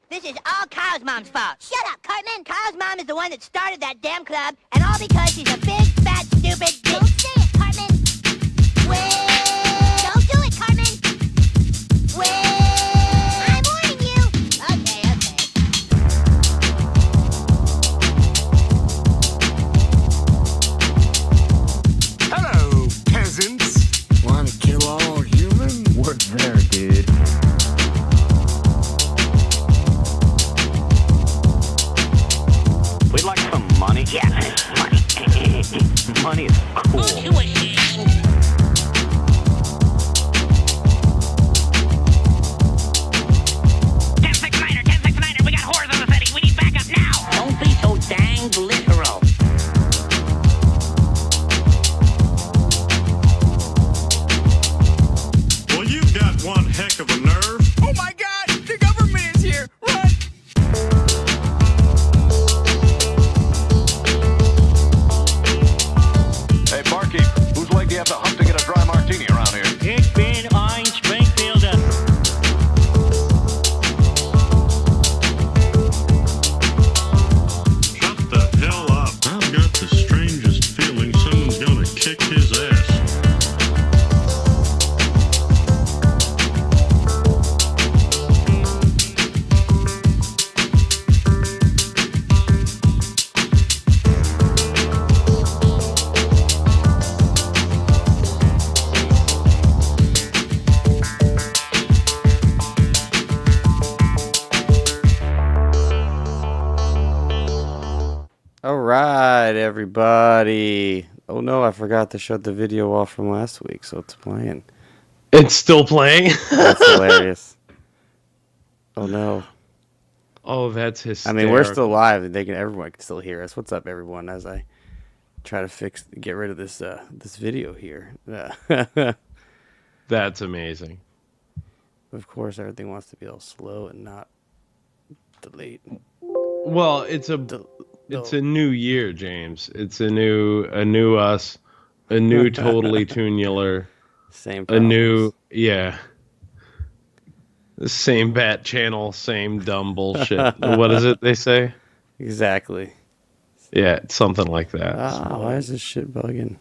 This is all Kyle's mom's fault. Shut up, Cartman. Kyle's mom is the one that started that damn club, and all because she's a big, fat, stupid bitch. Don't say it, Cartman. Wait. Don't do it, Cartman. Wait. I'm warning you. Okay. Hello, peasants. Want to kill all humans? Work there, dude. We'd like some money. Yes, money. Money is cool. We got whores in the city. We need backup now. Don't be so dang literal. Well, you've got one heck of a nerve. Oh my god! The government is here! Run! Hey, barkeep, whose leg do you have to hump to get a dry martini around here? Ich bin ein Springfielder. Shut the hell up. I've got the strangest feeling someone's gonna kick his ass. All right, everybody. Oh no, I forgot to shut the video off from last week, so it's playing. It's still playing? That's hilarious. Oh no. Oh, that's I hysterical. mean, we're still live, and everyone can still hear us. What's up, everyone? As I try to get rid of this this video here. That's amazing. Of course, everything wants to be all slow and not delete. Well, it's a new year, James. It's a new us, a new totally Toonular, Same. a Problems. new the same bat channel, same dumb bullshit. What is it they say? Exactly. Yeah, it's something like that. Why is this shit bugging?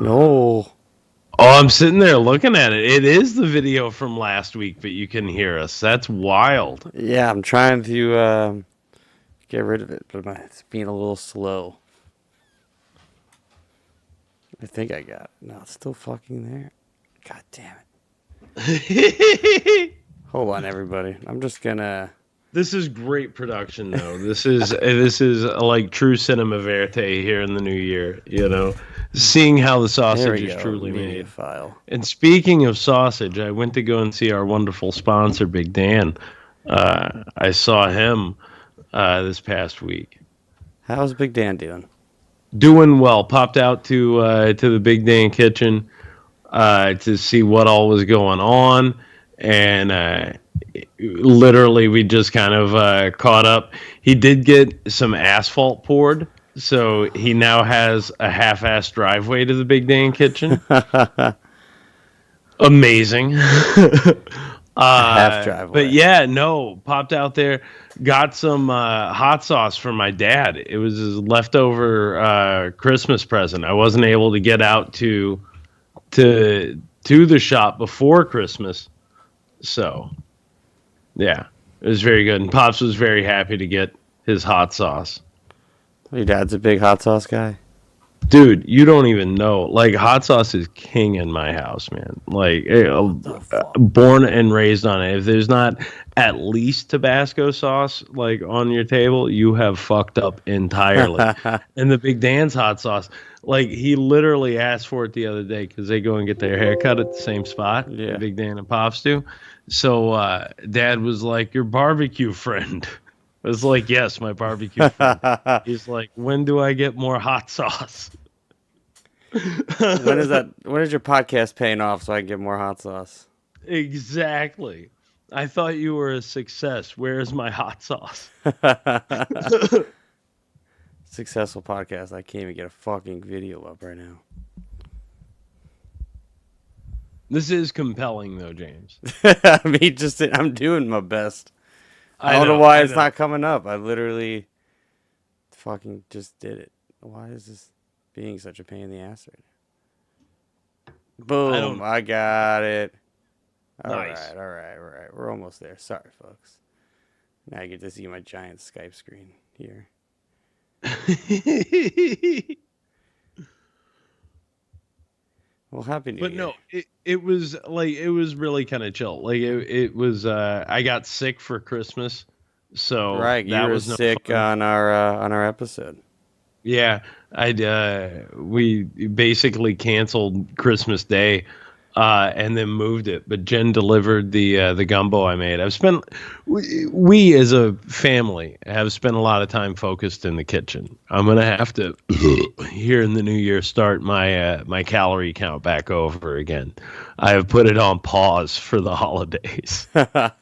No. Oh, I'm sitting there looking at it. It is the video from last week, but you can hear us. That's wild. Yeah, I'm trying to get rid of it, but it's being a little slow. I think I got it. No, it's still fucking there. God damn it. Hold on, everybody. I'm just gonna... This is great production, though. This is like true cinema verite here in the new year. You know, seeing how the There sausage we is go. truly Media made. file. And speaking of sausage, I went to go and see our wonderful sponsor, Big Dan. I saw him this past week. How's Big Dan doing? Doing well. Popped out to the Big Dan kitchen to see what all was going on, and literally we just kind of caught up. He did get some asphalt poured, so he now has a half-ass driveway to the Big Dan kitchen. Amazing. Half driveway. But yeah, no, popped out there, got some hot sauce for my dad. It was his leftover Christmas present. I wasn't able to get out to the shop before Christmas, so yeah, it was very good. And Pops was very happy to get his hot sauce. Your dad's a big hot sauce guy? Dude, you don't even know. Like, hot sauce is king in my house, man. Like, born and raised on it. If there's not at least Tabasco sauce, like, on your table, you have fucked up entirely. And the Big Dan's hot sauce, like, he literally asked for it the other day because they go and get their hair cut at the same spot. Yeah. Big Dan and Pops do. So, Dad was like, your barbecue friend. I was like, yes, my barbecue friend. He's like, when do I get more hot sauce? When is your podcast paying off so I can get more hot sauce? Exactly. I thought you were a success. Where is my hot sauce? Successful podcast. I can't even get a fucking video up right now. This is compelling, though, James. I mean, I'm doing my best. I don't know why it's not coming up. I literally fucking just did it. Why is this being such a pain in the ass right now? Boom! I got it. Nice. All right. We're almost there. Sorry, folks. Now I get to see my giant Skype screen here. Well, happy New Year. But no, it was really kind of chill. Like it was. I got sick for Christmas, so right, you that were was no sick fun. on our episode. Yeah, we basically canceled Christmas Day, and then moved it. But Jen delivered the gumbo I made. We as a family have spent a lot of time focused in the kitchen. I'm gonna have to here in the new year start my calorie count back over again. I have put it on pause for the holidays. I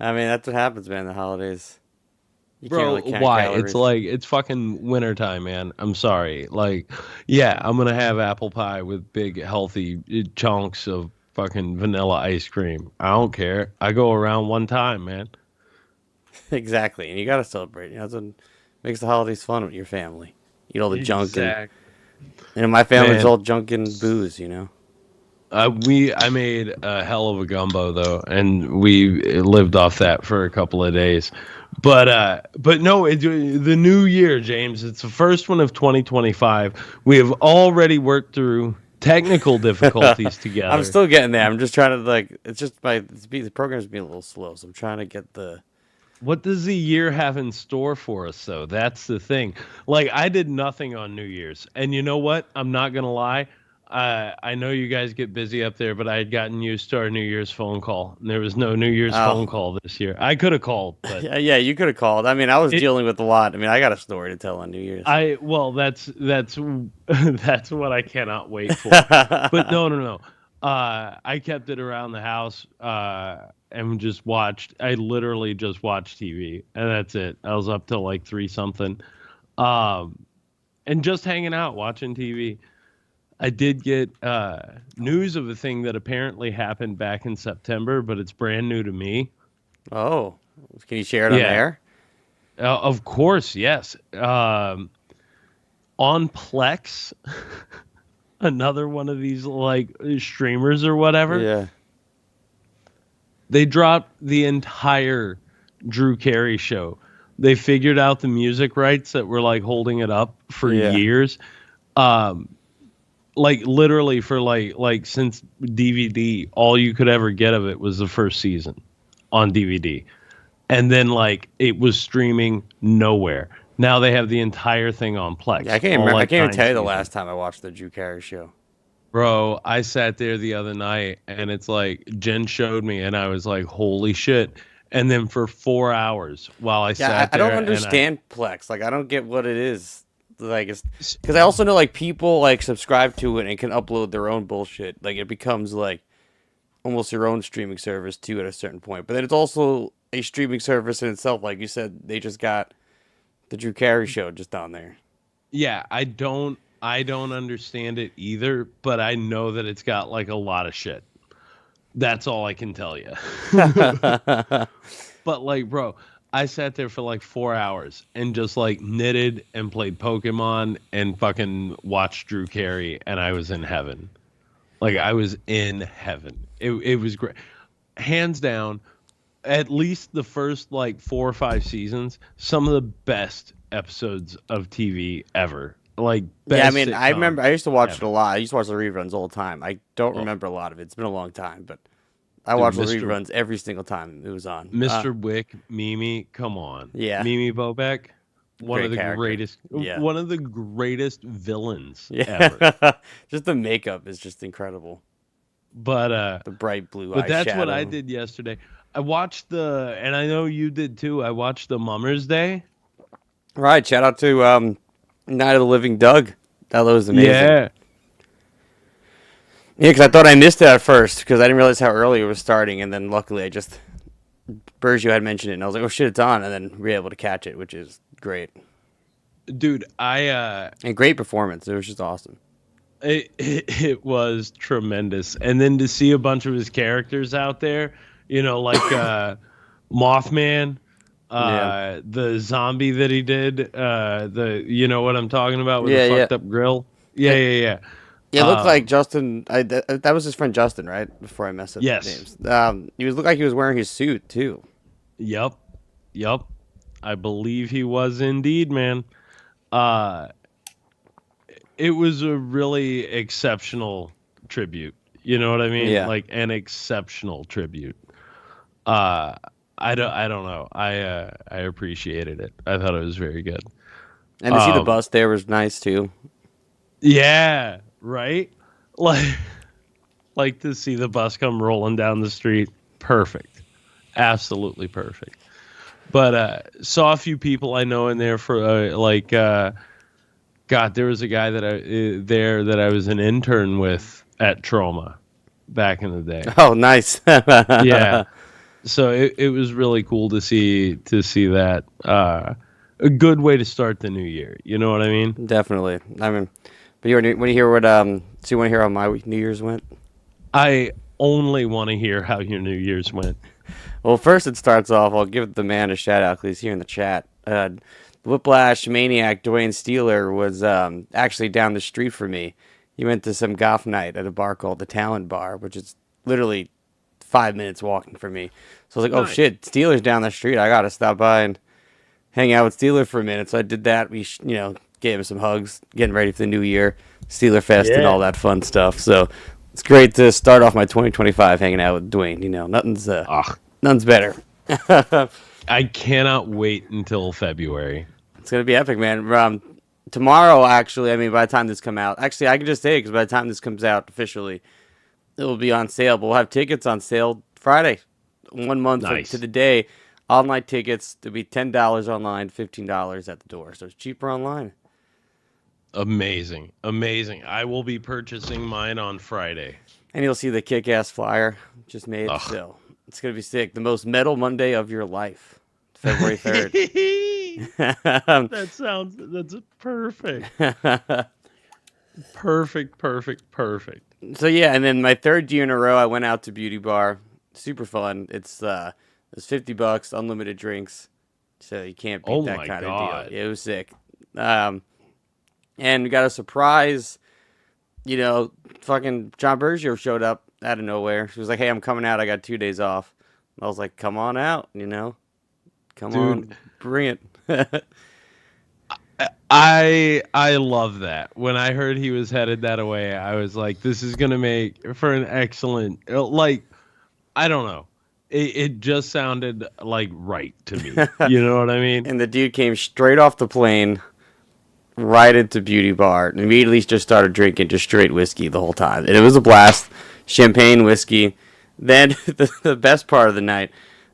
mean, that's what happens, man. The holidays. You can't Bro, really count why? calories. It's fucking wintertime, man. I'm sorry. Like, yeah, I'm gonna have apple pie with big healthy chunks of fucking vanilla ice cream. I don't care. I go around one time, man. Exactly, and you gotta celebrate. You know, that's what makes the holidays fun with your family. Eat all the junk, and my family's Man. all junk and booze. You know. I made a hell of a gumbo though, and we lived off that for a couple of days. But no, the new year, James. It's the first one of 2025. We have already worked through technical difficulties together. I'm still getting there. I'm just trying to It's just the program's being a little slow, so I'm trying to get the. What does the year have in store for us, though? That's the thing. Like, I did nothing on New Year's. And you know what? I'm not going to lie. I know you guys get busy up there, but I had gotten used to our New Year's phone call. And there was no New Year's phone call this year. I could have called, but Yeah, you could have called. I mean, I was dealing with a lot. I mean, I got a story to tell on New Year's. that's that's what I cannot wait for. But no. I kept it around the house and just watched. I literally just watched TV, and that's it. I was up till like 3 something, and just hanging out watching TV. I did get news of a thing that apparently happened back in September, but it's brand new to me. Oh, can you share it on there? Of course, yes. On Plex, another one of these like streamers or whatever. Yeah. They dropped the entire Drew Carey show. They figured out the music rights that were like holding it up for years. Like literally for like since DVD, all you could ever get of it was the first season on DVD. And then like it was streaming nowhere. Now they have the entire thing on Plex. Yeah, I can't remember. I can't even tell you the last time I watched the Drew Carey show. Bro, I sat there the other night and it's like Jen showed me and I was like, holy shit. And then for 4 hours while I sat there. I don't understand Plex. Like, I don't get what it is. Like, it's because I also know like people like subscribe to it and can upload their own bullshit. Like, it becomes like almost your own streaming service too at a certain point. But then it's also a streaming service in itself. Like you said, they just got the Drew Carey show just on there. Yeah, I don't understand it either, but I know that it's got like a lot of shit. That's all I can tell you. But like, bro, I sat there for like 4 hours and just like knitted and played Pokemon and fucking watched Drew Carey, and I was in heaven. Like, I was in heaven. It was great. Hands down, at least the first like 4 or 5 seasons, some of the best episodes of TV ever. Like, best yeah, I mean, I remember I used to watch ever. it a lot. I used to watch the reruns all the time. I don't remember a lot of it. It's been a long time, but I watched the reruns every single time it was on. Mr. Wick, Mimi, come on. Yeah. Mimi Bobek, one of the character. greatest one of the greatest villains Yeah. ever. Just the makeup is just incredible. But The bright blue but that's what eyeshadow. I did yesterday. I watched and I know you did too. I watched the Mummers Day. Right, shout out to Night of the Living Doug. That was amazing. Yeah. Yeah, because I thought I missed it at first because I didn't realize how early it was starting, and then luckily Bergio had mentioned it, and I was like, oh shit, it's on, and then we were able to catch it, which is great. Dude, And great performance. It was just awesome. It was tremendous, and then to see a bunch of his characters out there, like Mothman, Yeah. the zombie that he did, what I'm talking about with Yeah, the yeah. fucked up grill. Yeah. It looked like Um, Justin. That was his friend Justin, right? Before I messed up the Yes. names. He looked like he was wearing his suit too. Yep. I believe he was indeed, man. Uh, it was a really exceptional tribute. You know what I mean? Yeah. Like an exceptional tribute. Uh, I don't know. I appreciated it. I thought it was very good. And to see the Um, bus there was nice too. Yeah, right? Like like to see the bus come rolling down the street. Perfect. Absolutely perfect. But saw a few people I know in there for God, there was a guy that I was an intern with at Trauma back in the day. Oh, nice. Yeah. So it was really cool to see that. A good way to start the new year. You know what I mean? Definitely. I mean, but you want to hear what? So you want to hear how my New Year's went? I only want to hear how your New Year's went. Well, first it starts off. I'll give the man a shout out because he's here in the chat. Whiplash Maniac Dwayne Steeler was actually down the street from me. He went to some goth night at a bar called the Talent Bar, which is literally 5 minutes walking from me. So I was like, oh Nice. shit, Steeler's down the street. I gotta stop by and hang out with Steeler for a minute. So I did that. We, gave him some hugs, getting ready for the new year, Steeler Fest, and Yeah. all that fun stuff. So it's great to start off my 2025 hanging out with Dwayne. Nothing's better. I cannot wait until February. It's gonna be epic, man. Tomorrow, actually, I mean, by the time this come out, actually, I can just say it because by the time this comes out officially, it will be on sale. But we'll have tickets on sale Friday, 1 month Nice. to the day. Online tickets to be $10 online, $15 at the door. So it's cheaper online. Amazing. I will be purchasing mine on Friday. And you'll see the kick-ass flyer just made. Ugh. So it's gonna be sick. The most metal Monday of your life, February 3rd. That's perfect. Perfect. So yeah, and then my third year in a row, I went out to Beauty Bar. Super fun. It's $50, unlimited drinks, so you can't beat Oh that my kind God. of deal. It was sick. And we got a surprise. Fucking John Bergio showed up out of nowhere. She was like, "Hey, I'm coming out. I got 2 days off." I was like, "Come on out, come on, bring it." I love that. When I heard he was headed that way, I was like, this is gonna make for an excellent I don't know. It just sounded like right to me. You know what I mean? And the dude came straight off the plane, right into Beauty Bar, and immediately just started drinking just straight whiskey the whole time. And it was a blast. Champagne, whiskey. Then the best part of the night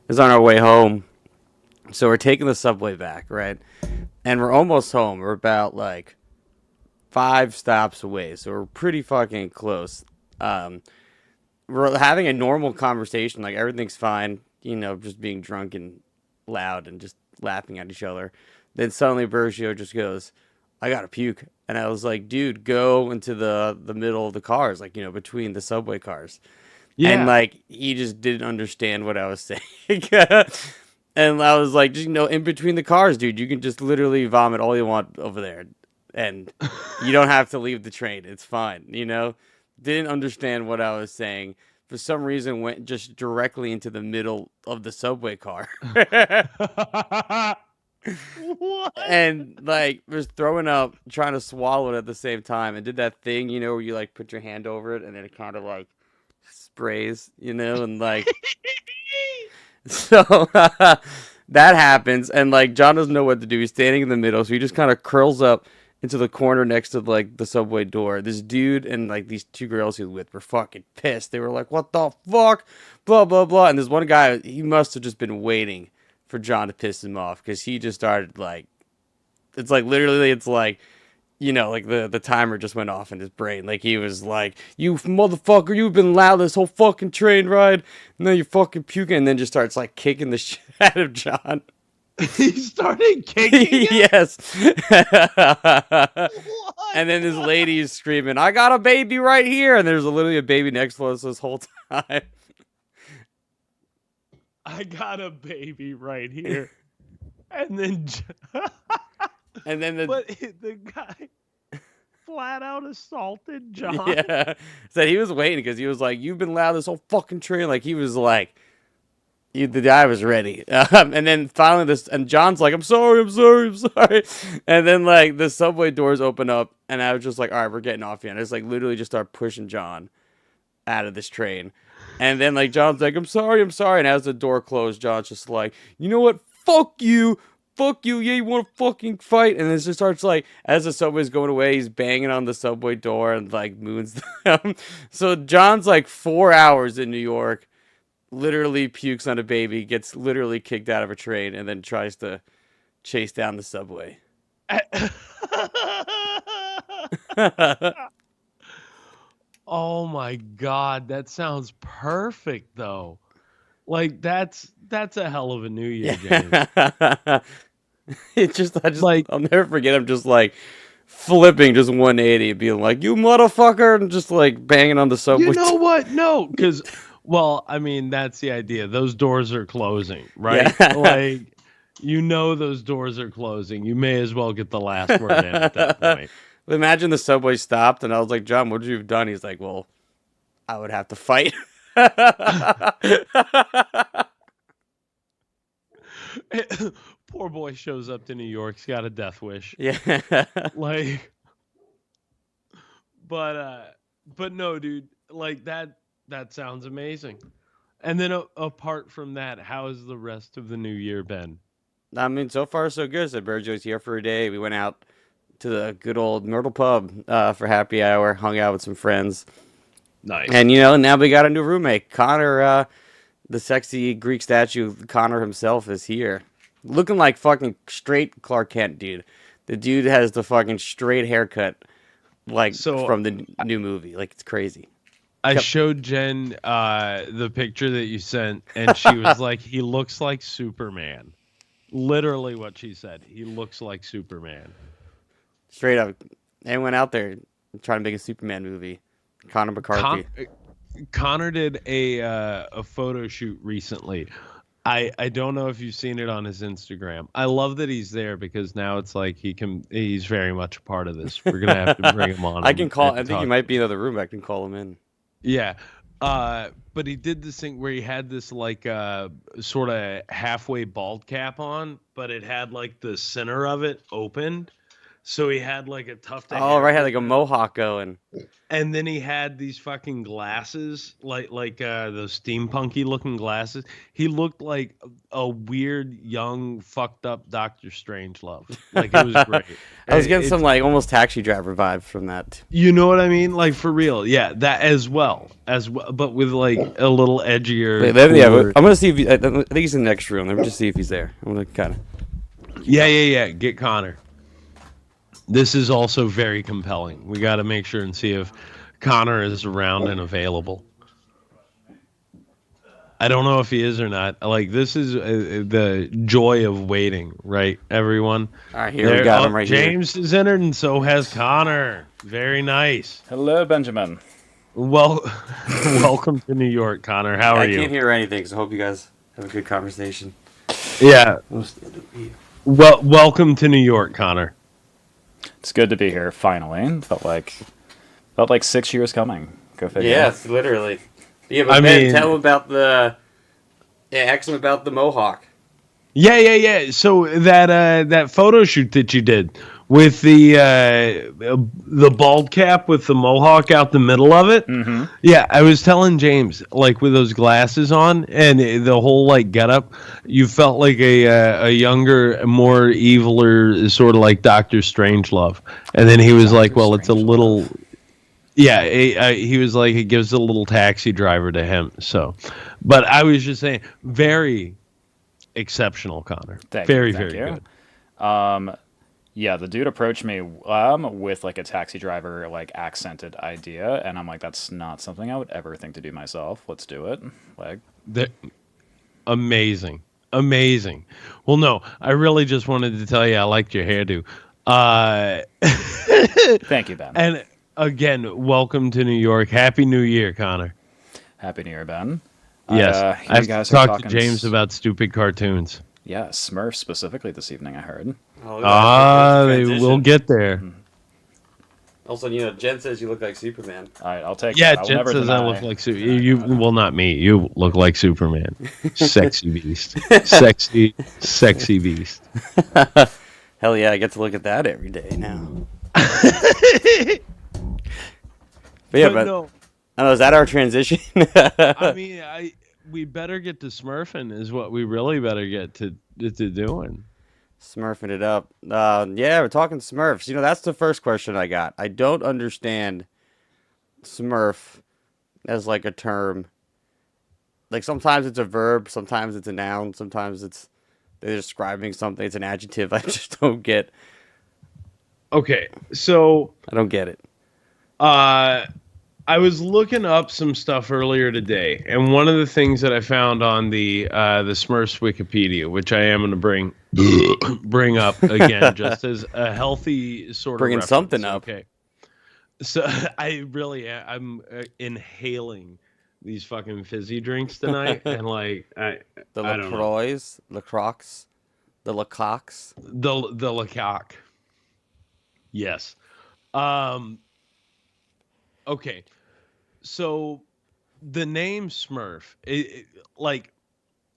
is on our way home. So we're taking the subway back, right? And we're almost home. We're about like 5 stops away. So we're pretty fucking close. We're having a normal conversation. Like everything's fine, just being drunk and loud and just laughing at each other. Then suddenly Bergio just goes, "I gotta puke." And I was like, "Dude, go into the middle of the cars, like, between the subway cars." Yeah. And like he just didn't understand what I was saying. And I was like, just, in between the cars, dude, you can just literally vomit all you want over there. And you don't have to leave the train. It's fine, Didn't understand what I was saying. For some reason, went just directly into the middle of the subway car. What? And like was throwing up, trying to swallow it at the same time, and did that thing, where you like put your hand over it and then it kind of like sprays, and like so that happens, and like John doesn't know what to do. He's standing in the middle, so he just kind of curls up into the corner next to like the subway door. This dude and like these 2 girls he was with were fucking pissed. They were like, "What the fuck?" Blah blah blah. And this one guy, he must have just been waiting for John to piss him off because he just started like, it's like literally, it's like, like the timer just went off in his brain. Like he was like, "You motherfucker, you've been loud this whole fucking train ride, and then you're fucking puking," and then just starts like kicking the shit out of John. He started kicking him? Yes. And then this lady is screaming, "I got a baby right here!" And there's literally a baby next to us this whole time. I got a baby right here. And then And then the guy flat out assaulted John. yeah, said he was waiting because he was like, "You've been loud this whole fucking train." Like he was like, the guy was ready. And then finally and John's like, I'm sorry. And then like the subway doors open up, and I was just like, all right, we're getting off here. And I just like literally just start pushing John out of this train. And then like John's like, I'm sorry. And as the door closed, John's just like, you know what? Fuck you. Yeah, you want to fucking fight? And then it just starts like, as the subway's going away, he's banging on the subway door and like moons them. So John's like 4 hours in New York, literally pukes on a baby, gets literally kicked out of a train, and then tries to chase down the subway. Oh my God, that sounds perfect though. Like that's a hell of a New Year, James. I'll never forget him just like flipping just 180 and being like, you motherfucker, and just like banging on the subway. You know what? No, because well, I mean, that's the idea. Those doors are closing, right? Yeah. Like, you know, those doors are closing. You may as well get the last word in at that point. Imagine the subway stopped, and I was like, John, what would you have done? He's like, well, I would have to fight. Poor boy shows up to New York. He's got a death wish. Yeah. Like, but no, dude. Like that sounds amazing. And then apart from that, how has the rest of the new year been? I mean, so far so good. So Burjo was here for a day. We went out to the good old Myrtle Pub for happy hour, hung out with some friends. Nice. And, you know, now we got a new roommate. Connor, the sexy Greek statue, Connor himself, is here. Looking like fucking straight Clark Kent, dude. The dude has the fucking straight haircut, like, from the new movie. Like, it's crazy. I showed Jen the picture that you sent, and she was like, he looks like Superman. Literally what she said. He looks like Superman. Straight up. And went out there trying to make a Superman movie. Connor McCarthy. Connor did a photo shoot recently. I don't know if you've seen it on his Instagram. I love that he's there because now it's like he's very much a part of this. We're gonna have to bring him on. I think he might be in the other room. I can call him in. Yeah. But he did this thing where he had this like sort of halfway bald cap on, but it had like the center of it opened. So he had like a tuft of hair. Right, had like a mohawk going. And then he had these fucking glasses, like those steampunky looking glasses. He looked like a weird, young, fucked up Dr. Strangelove. Like, it was great. I was getting some like almost Taxi Driver vibes from that. You know what I mean? Like, for real. Yeah, that as well, but with like a little edgier. Yeah, I'm gonna see if I think he's in the next room. Let me just see if he's there. I'm gonna kind of. Yeah. Get Connor. This is also very compelling. We got to make sure and see if Connor is around and available. I don't know if he is or not. Like, this is the joy of waiting, right, everyone? All right, here we got him right here. James has entered, and so has Connor. Very nice. Hello, Benjamin. Well, welcome to New York, Connor. How are you? I can't hear anything, so I hope you guys have a good conversation. Yeah. Well, welcome to New York, Connor. It's good to be here, finally. Felt like 6 years coming. Go figure. Yes, literally. Yeah, but Ben, tell him about ask him about the mohawk. Yeah. So that photo shoot that you did with the bald cap with the mohawk out the middle of it. Mm-hmm. Yeah, I was telling James, like, with those glasses on and the whole like getup, you felt like a younger, more eviler, sort of like Dr. Strangelove. And then he was like, well, it's a little. Yeah, he was like, it gives a little taxi driver to him. So, but I was just saying, very exceptional, Connor. Very good. Yeah, the dude approached me with like a taxi driver like accented idea, and I'm like, that's not something I would ever think to do myself. Let's do it. Like, Amazing. Amazing. Well, no, I really just wanted to tell you I liked your hairdo. Thank you, Ben. And again, welcome to New York. Happy New Year, Connor. Happy New Year, Ben. Yes, You I have guys to are talk to talking James about stupid cartoons. Yeah, Smurfs specifically this evening, I heard. We'll get there. Also, Jen says you look like Superman. All right, I'll take Yeah, that. I'll Jen never says I deny. look like you. Well, not me. You look like Superman. Sexy beast. Sexy beast. Hell yeah, I get to look at that every day now. But No. I don't know, is that our transition? I mean, we better get to Smurfing is what we really better get to doing. Smurfing it up. Yeah, we're talking Smurfs. That's the first question I got. I don't understand Smurf as like a term. Like sometimes it's a verb, sometimes it's a noun, sometimes they're describing something. It's an adjective. I just don't get. Okay, so I don't get it. I was looking up some stuff earlier today, and one of the things that I found on the Smurfs Wikipedia, which I am going to bring up again, just as a healthy sort of Bringing reference, something up. Okay, so I'm inhaling these fucking fizzy drinks tonight, and like I don't know. LaCroix, LaCroix, the Lecoqs. The Lecoq. Yes. Okay. So the name Smurf, like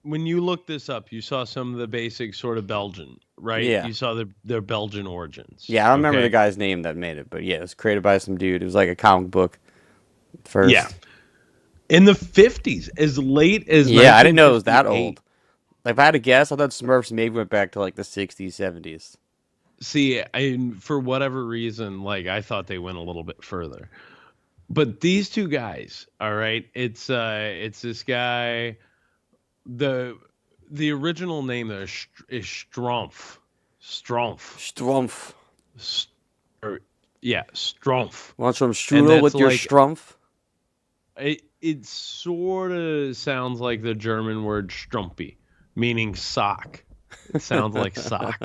when you look this up, you saw some of the basic sort of Belgian, right? Yeah. You saw their Belgian origins. Yeah, I don't remember okay? the guy's name that made it, but yeah, it was created by some dude. It was like a comic book first. Yeah. In the 50s, as late as Yeah, I didn't know it was that 1958. old. Like, if I had to guess, I thought Smurfs maybe went back to like the 60s, 70s. See, for whatever reason, like I thought they went a little bit further. But these two guys, all right, it's this guy. The original name there is Strumpf. Strumpf. Strumpf. Want some And strudel that's with your like- strumpf? It sort of sounds like the German word Strumpy, meaning sock. It sounds like sock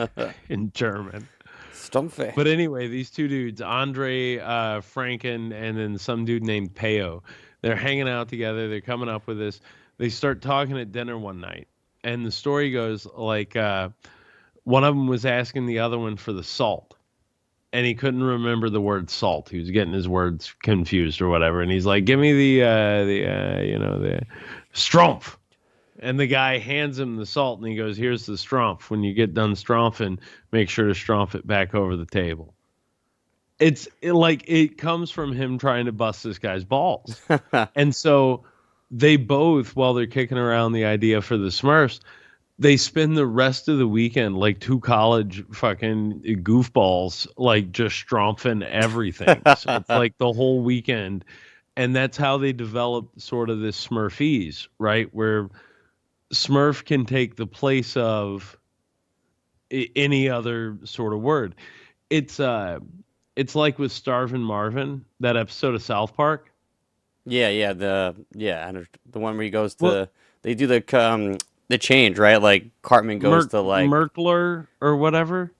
in German. Stumpfe. But anyway, these two dudes, Andre Franken and then some dude named Peo, they're hanging out together. They're coming up with this. They start talking at dinner one night. And the story goes like one of them was asking the other one for the salt. And he couldn't remember the word salt. He was getting his words confused or whatever. And he's like, give me the strumpf. And the guy hands him the salt, and he goes, here's the strumpf. When you get done strumpfing, make sure to strumpf it back over the table. It comes from him trying to bust this guy's balls. And so they both, while they're kicking around the idea for the Smurfs, they spend the rest of the weekend like two college fucking goofballs, like just strumpfing everything. So it's like the whole weekend. And that's how they developed sort of this Smurfese, right? Where Smurf can take the place of any other sort of word. It's like with Starvin' Marvin, that episode of South Park. Yeah, the one where he goes to they do the change, right? Like Cartman goes to like Merkler or whatever.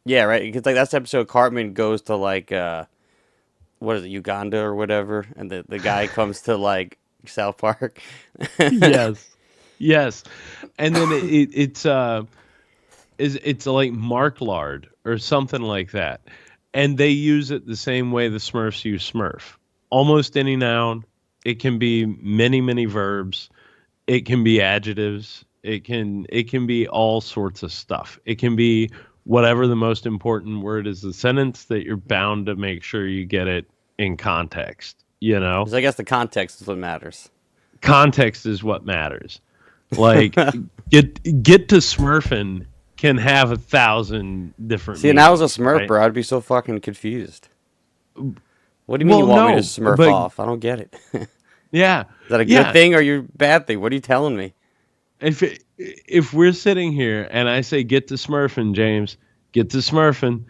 Yeah, right. Because like that's the episode Cartman goes to like what is it, Uganda or whatever, and the guy comes to like South Park. Yes, and then it's like Marklard or something like that, and they use it the same way the Smurfs use Smurf. Almost any noun. It can be many verbs. It can be adjectives. It can be all sorts of stuff. It can be whatever the most important word is the sentence that you're bound to make sure you get it in context. You know, 'Cause I guess the context is what matters. Context is what matters. Like get to Smurfing can have 1,000 different. See, and I was a meanings, Smurf, right? bro. I'd be so fucking confused. What do you mean you want me to Smurf off? I don't get it. Is Yeah. that a good thing or a bad thing? What are you telling me? If we're sitting here and I say get to Smurfing, James, get to Smurfing,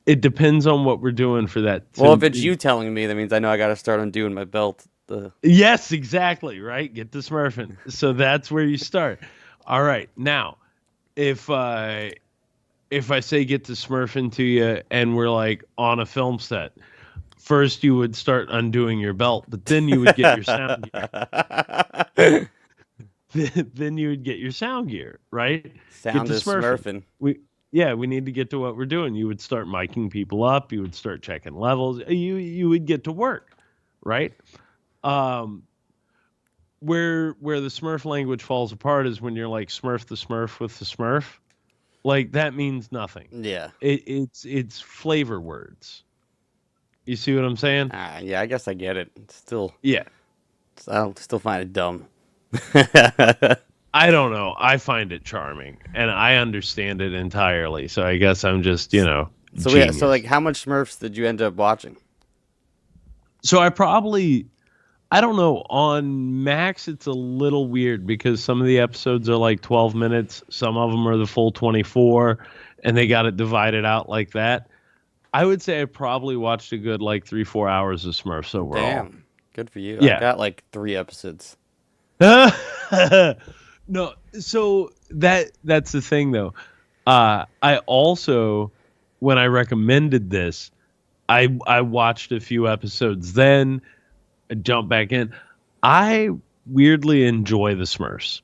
it depends on what we're doing for that. Well, if it's you telling me, that means I know I got to start undoing my belt. Yes, exactly, right? Get to Smurfing. So that's where you start. All right, now, if I say get to Smurfing to you and we're like on a film set, first you would start undoing your belt, but then you would get your sound gear. Then you would get your sound gear, right? Sound Get to is smurfing. We need to get to what we're doing. You would start miking people up. You would start checking levels. You would get to work, right? Where the Smurf language falls apart is when you're like Smurf the Smurf with the Smurf. Like that means nothing. Yeah. It's flavor words. You see what I'm saying? Yeah, I guess I get it. It's still, Yeah. I still find it dumb. I don't know. I find it charming, and I understand it entirely. So I guess I'm just, So genius. so like, how much Smurfs did you end up watching? So I don't know. On Max, it's a little weird because some of the episodes are like 12 minutes. Some of them are the full 24, and they got it divided out like that. I would say I probably watched a good like 3-4 hours of Smurfs overall. Damn, good for you. Yeah. I got like 3 episodes. No, so that's the thing though. I also, when I recommended this, I watched a few episodes, then I jumped back in. I weirdly enjoy the Smurfs.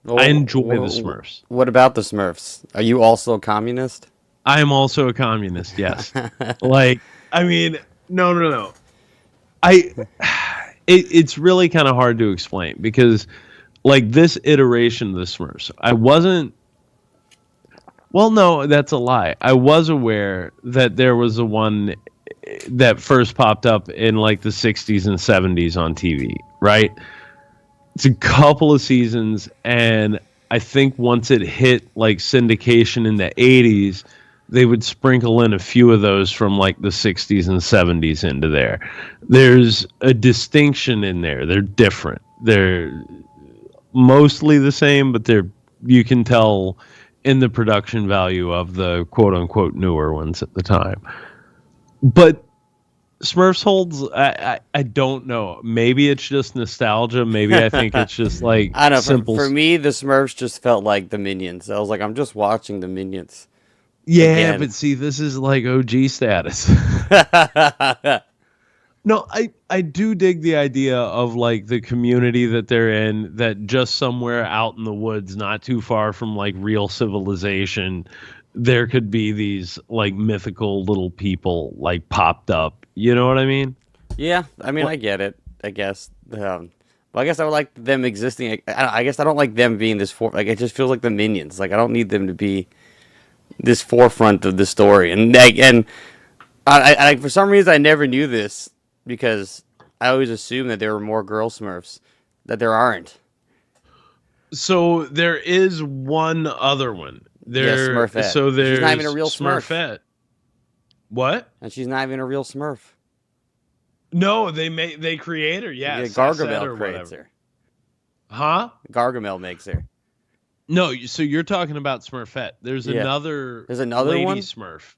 I enjoy the Smurfs. What about the Smurfs? Are you also a communist? I am also a communist, yes. Like, I mean, no. It's really kind of hard to explain because, like, this iteration of the Smurfs, I wasn't. Well, no, that's a lie. I was aware that there was a one that first popped up in like the 60s and 70s on TV, right? It's a couple of seasons, and I think once it hit like syndication in the 80s, they would sprinkle in a few of those from like the 60s and 70s into there. There's a distinction in there. They're different. They're mostly the same, but you can tell in the production value of the quote unquote newer ones at the time. But Smurfs holds, I don't know. Maybe it's just nostalgia. Maybe I think it's just like I don't know. simple. For me, the Smurfs just felt like the Minions. I was like, I'm just watching the Minions. Yeah, Again. but see, this is like OG status. No, I do dig the idea of like the community that they're in, that just somewhere out in the woods, not too far from like real civilization, there could be these like mythical little people like popped up. You know what I mean? Yeah, I mean, I get it. I guess. But I guess I would like them existing. I guess I don't like them being this like it just feels like the Minions. Like I don't need them to be this forefront of the story. And I for some reason I never knew this because I always assumed that there were more girl Smurfs. That there aren't. So there is one other one. Smurfette. So there's She's not even a real Smurf. Smurfette. What? And she's not even a real Smurf. No, they create her. Yeah, Gargamel creates her. Huh? Gargamel makes her. No, so you're talking about Smurfette. There's another lady one? Smurf.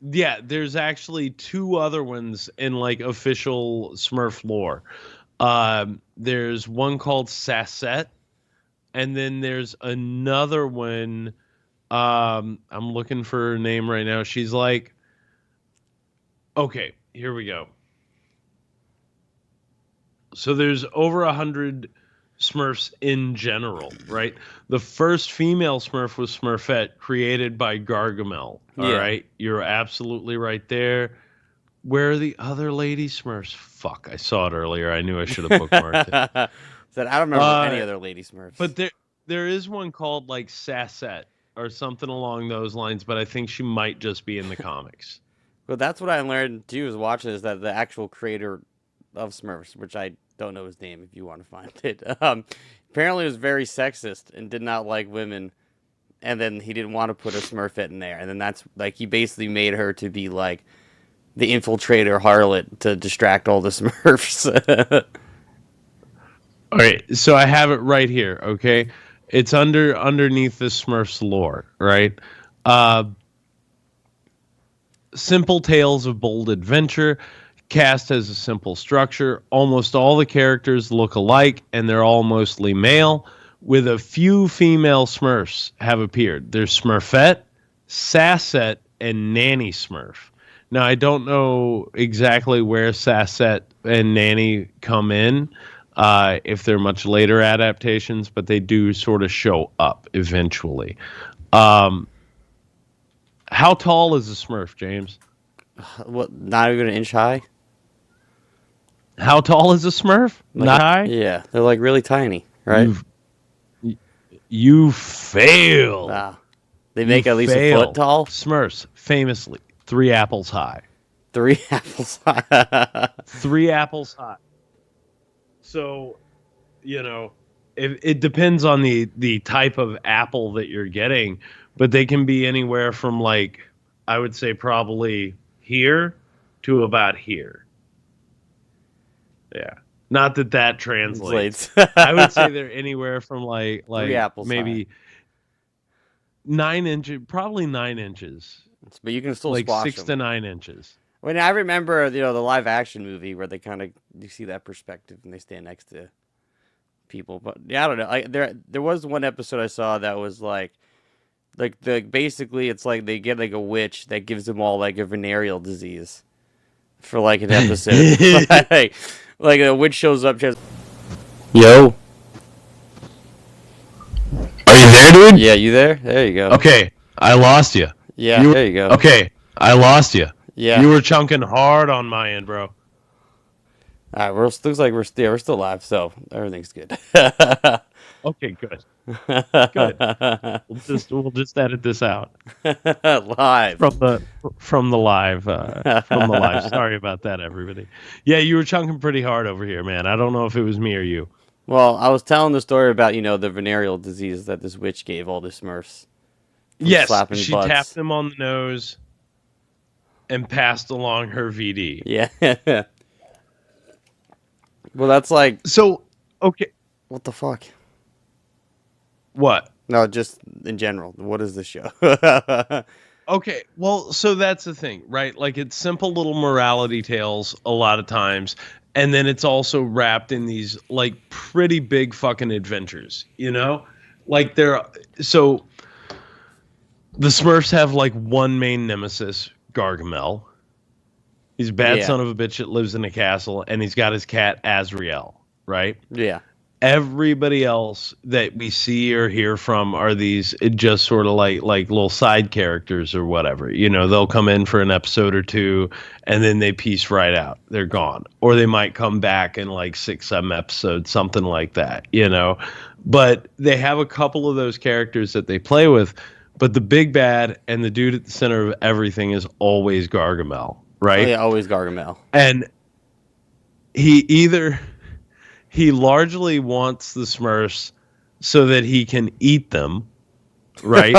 Yeah, there's actually 2 other ones in like official Smurf lore. There's one called Sassette, and then there's another one. I'm looking for her name right now. She's like, okay, here we go. So there's over 100 Smurfs in general, right? The first female Smurf was Smurfette, created by Gargamel. All right, you're absolutely right there. Where are the other lady Smurfs? Fuck, I saw it earlier. I knew I should have bookmarked it. Said I don't remember any other lady Smurfs. But there is one called like Sassette or something along those lines. But I think she might just be in the comics. Well, that's what I learned too. Was watching is that the actual creator of Smurfs, which I don't know his name if you want to find it, apparently was very sexist and did not like women, and then he didn't want to put a Smurfette in there, and then that's like he basically made her to be like the infiltrator harlot to distract all the Smurfs. All right, so I have it right here. Okay, it's underneath the Smurfs lore, right? Simple tales of bold adventure. Cast has a simple structure. Almost all the characters look alike, and they're all mostly male. with a few female Smurfs have appeared. There's Smurfette, Sassette, and Nanny Smurf. Now, I don't know exactly where Sassette and Nanny come in, if they're much later adaptations, but they do sort of show up eventually. How tall is a Smurf, James? What? Not even an inch high? How tall is a Smurf? Not high? Yeah, they're like really tiny, right? You fail. Wow. They make at least a foot tall? Smurfs, famously, 3 apples high. 3 apples high. 3 apples high. So, it depends on the type of apple that you're getting, but they can be anywhere from, like, I would say probably here to about here. Yeah. Not that translates. I would say they're anywhere from like 3 apples maybe high. 9 inches, probably 9 inches. But you can still like squash 6 them. to 9 inches. When I remember, the live action movie where they kind of you see that perspective and they stand next to people. But yeah, I don't know. There was one episode I saw that was like basically it's like they get like a witch that gives them all like a venereal disease for like an episode. like a witch shows up, just yo. Are you there, dude? Yeah, you there? There you go. Okay, I lost you. Yeah, there you go. Okay, I lost you. Yeah. You were chunking hard on my end, bro. All right, looks like we're still live, so everything's good. Okay, good. Good. We'll just edit this out. Live from the live. Sorry about that, everybody. Yeah, you were chunking pretty hard over here, man. I don't know if it was me or you. Well, I was telling the story about the venereal disease that this witch gave all the Smurfs. Yes, slapping she butts. tapped them on the nose and passed along her VD. Yeah. Well, that's like. So, okay. What the fuck? What? No, just in general. What is this show? Okay, well, so that's the thing, right? Like, it's simple little morality tales a lot of times, and then it's also wrapped in these, like, pretty big fucking adventures, Like, so, the Smurfs have, like, one main nemesis, Gargamel. He's a bad son of a bitch that lives in a castle, and he's got his cat, Azrael, right? Yeah. Everybody else that we see or hear from are these just sort of like little side characters or whatever. They'll come in for an episode or two and then they piece right out. They're gone. Or they might come back in like 6-7 episodes, something like that, But they have a couple of those characters that they play with. But the big bad and the dude at the center of everything is always Gargamel, right? Oh, yeah, always Gargamel. And he largely wants the Smurfs so that he can eat them, right?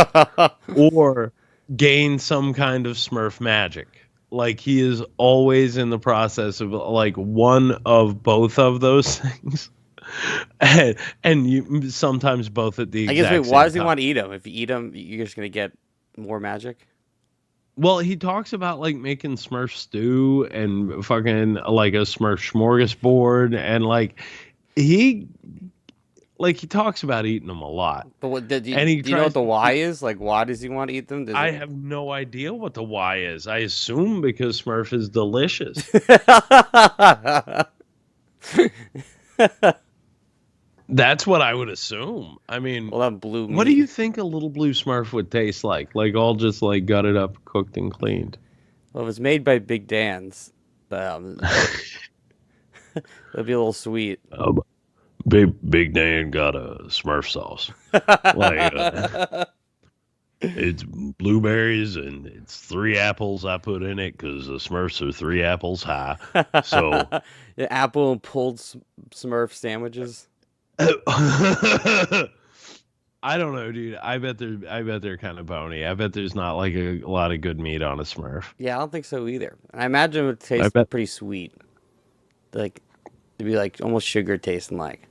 Or gain some kind of Smurf magic. Like, he is always in the process of, like, one of both of those things. and you sometimes both at the exact same time. Why does he want to eat them? If you eat them, you're just going to get more magic? Well, he talks about, like, making Smurf stew and fucking, like, a Smurf smorgasbord. And, like, he talks about eating them a lot. But do you know what the why is? Like, why does he want to eat them? I have no idea what the why is. I assume because Smurf is delicious. That's what I would assume. I mean, well, that blue meat. What do you think a little blue Smurf would taste like? Like, all just, like, gutted up, cooked, and cleaned. Well, if it's made by Big Dan's, it'll be a little sweet. Big Dan got a Smurf sauce. It's blueberries and it's 3 apples I put in it because the Smurfs are 3 apples high. So apple and pulled Smurf sandwiches. I don't know, dude. I bet they're kind of bony. I bet there's not like a lot of good meat on a Smurf. Yeah, I don't think so either. I imagine it would taste pretty sweet. Like, it'd be like almost sugar tasting like.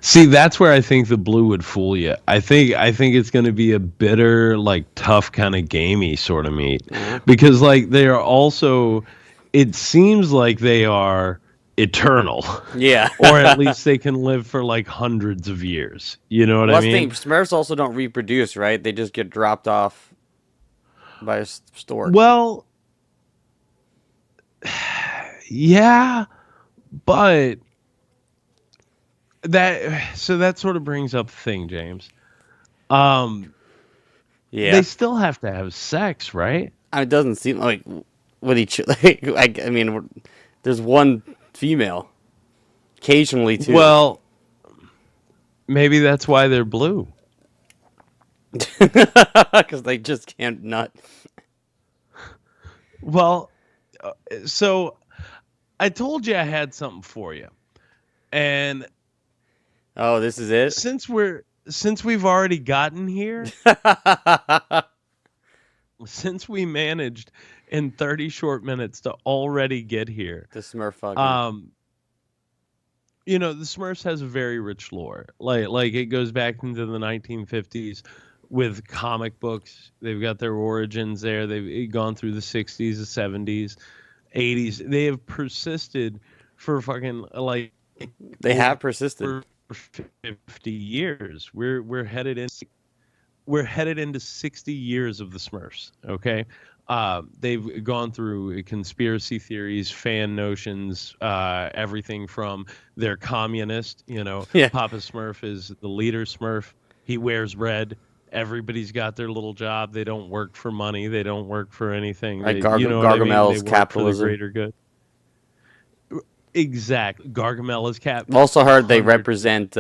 See, that's where I think the blue would fool you. I think it's going to be a bitter, like, tough kind of gamey sort of meat. Because, like, they are also, it seems like they are eternal. Yeah. Or at least they can live for like hundreds of years. You know what I mean? Smurfs also don't reproduce, right? They just get dropped off by a stork. Well, yeah, but that sort of brings up the thing, James. Yeah. They still have to have sex, right? It doesn't seem like with each. Like, I mean, there's one female, occasionally two. Well, maybe that's why they're blue. Because they just can't nut. Well, so I told you I had something for you, and Oh, this is it. since we've already gotten here, since we managed in 30 short minutes to already get here, The Smurf fucking. you know, the Smurfs has a very rich lore. Like it goes back into the 1950s with comic books. They've got their origins there. They've gone through the 60s, the 70s, 80s. They have persisted for fucking like They have persisted. for 50 years. We're headed into 60 years of the Smurfs. Okay. They've gone through conspiracy theories, fan notions, everything from they're communist, you know, Yeah. Papa Smurf is the leader Smurf. He wears red. Everybody's got their little job. They don't work for money. They don't work for anything. Like You know what I mean? Gargamel's They work capitalism. for the greater good. Exactly. Gargamel is cap. I've also heard they 100%. represent,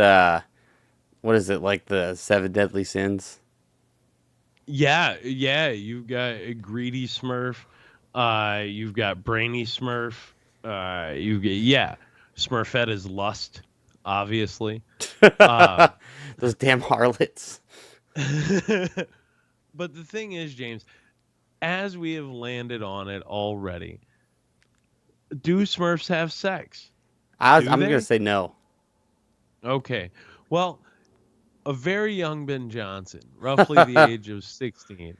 what is it, like the 7 deadly sins? Yeah. You've got a greedy Smurf. You've got brainy Smurf. Smurfette is lust, obviously. Those damn harlots. But the thing is, James, as we have landed on it already, do Smurfs have sex? I'm Do going they? to say no. Okay. Well, a very young Ben Johnson, roughly the age of 16.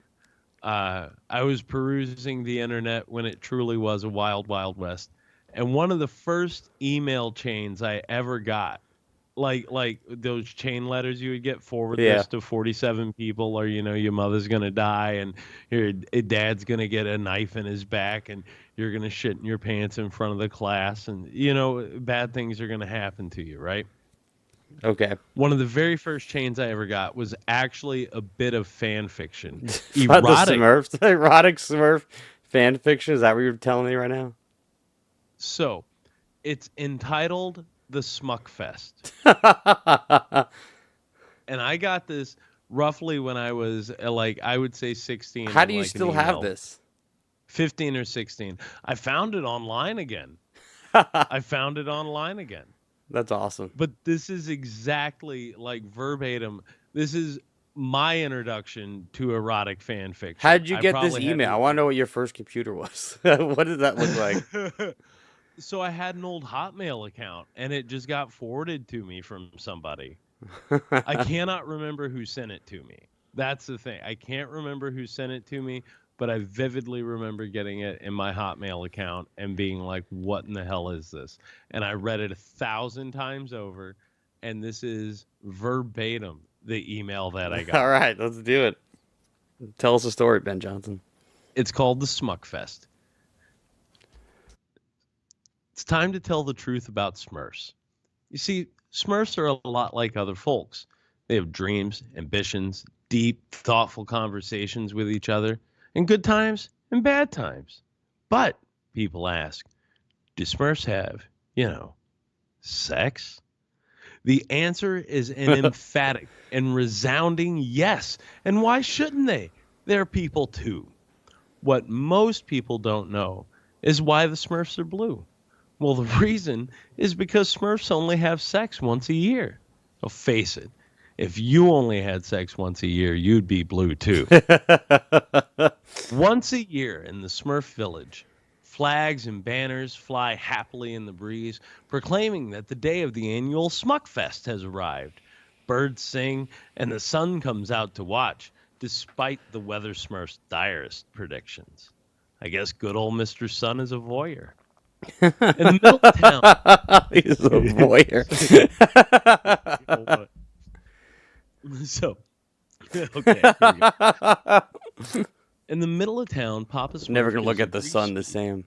I was perusing the internet when it truly was a wild, wild west. And one of the first email chains I ever got, like those chain letters you would get, forward Yeah. this to 47 people, or, you know, your mother's going to die and your dad's going to get a knife in his back and you're going to shit in your pants in front of the class. And, you know, bad things are going to happen to you, right? Okay. One of the very first chains I ever got was actually a bit of fan fiction. About the Erotic. Smurfs. Erotic Smurf fan fiction. Is that what you're telling me right now? So, it's entitled The Smuck Fest. And I got this roughly when I was I would say 16. How in, do you like, an still have email. this? 15 or 16. I found it online again. That's awesome. But this is exactly like verbatim. This is my introduction to erotic fan fiction. How did you I get this probably had email? I want to know what your first computer was. What did that look like? So I had an old Hotmail account, and it just got forwarded to me from somebody. I cannot remember who sent it to me. That's the thing. I can't remember who sent it to me, but I vividly remember getting it in my Hotmail account and being like, what in the hell is this? And I read it 1,000 times over, and this is verbatim the email that I got. All right, let's do it. Tell us a story, Ben Johnson. It's called the Smuck Fest. It's time to tell the truth about Smurfs. You see, Smurfs are a lot like other folks. They have dreams, ambitions, deep, thoughtful conversations with each other, and good times and bad times. But, people ask, do Smurfs have, sex? The answer is an emphatic and resounding yes. And why shouldn't they? They're people too. What most people don't know is why the Smurfs are blue. Well, the reason is because Smurfs only have sex once a year. So face it, if you only had sex once a year, you'd be blue too. Once a year in the Smurf village, flags and banners fly happily in the breeze, proclaiming that the day of the annual Smuckfest has arrived. Birds sing, and the sun comes out to watch, despite the weather Smurf's direst predictions. I guess good old Mr. Sun is a voyeur. In the middle of town. He's a voyeur. So, okay. Here we go. In the middle of town, Papa Smurf Never gonna look gives at the a brief sun the same.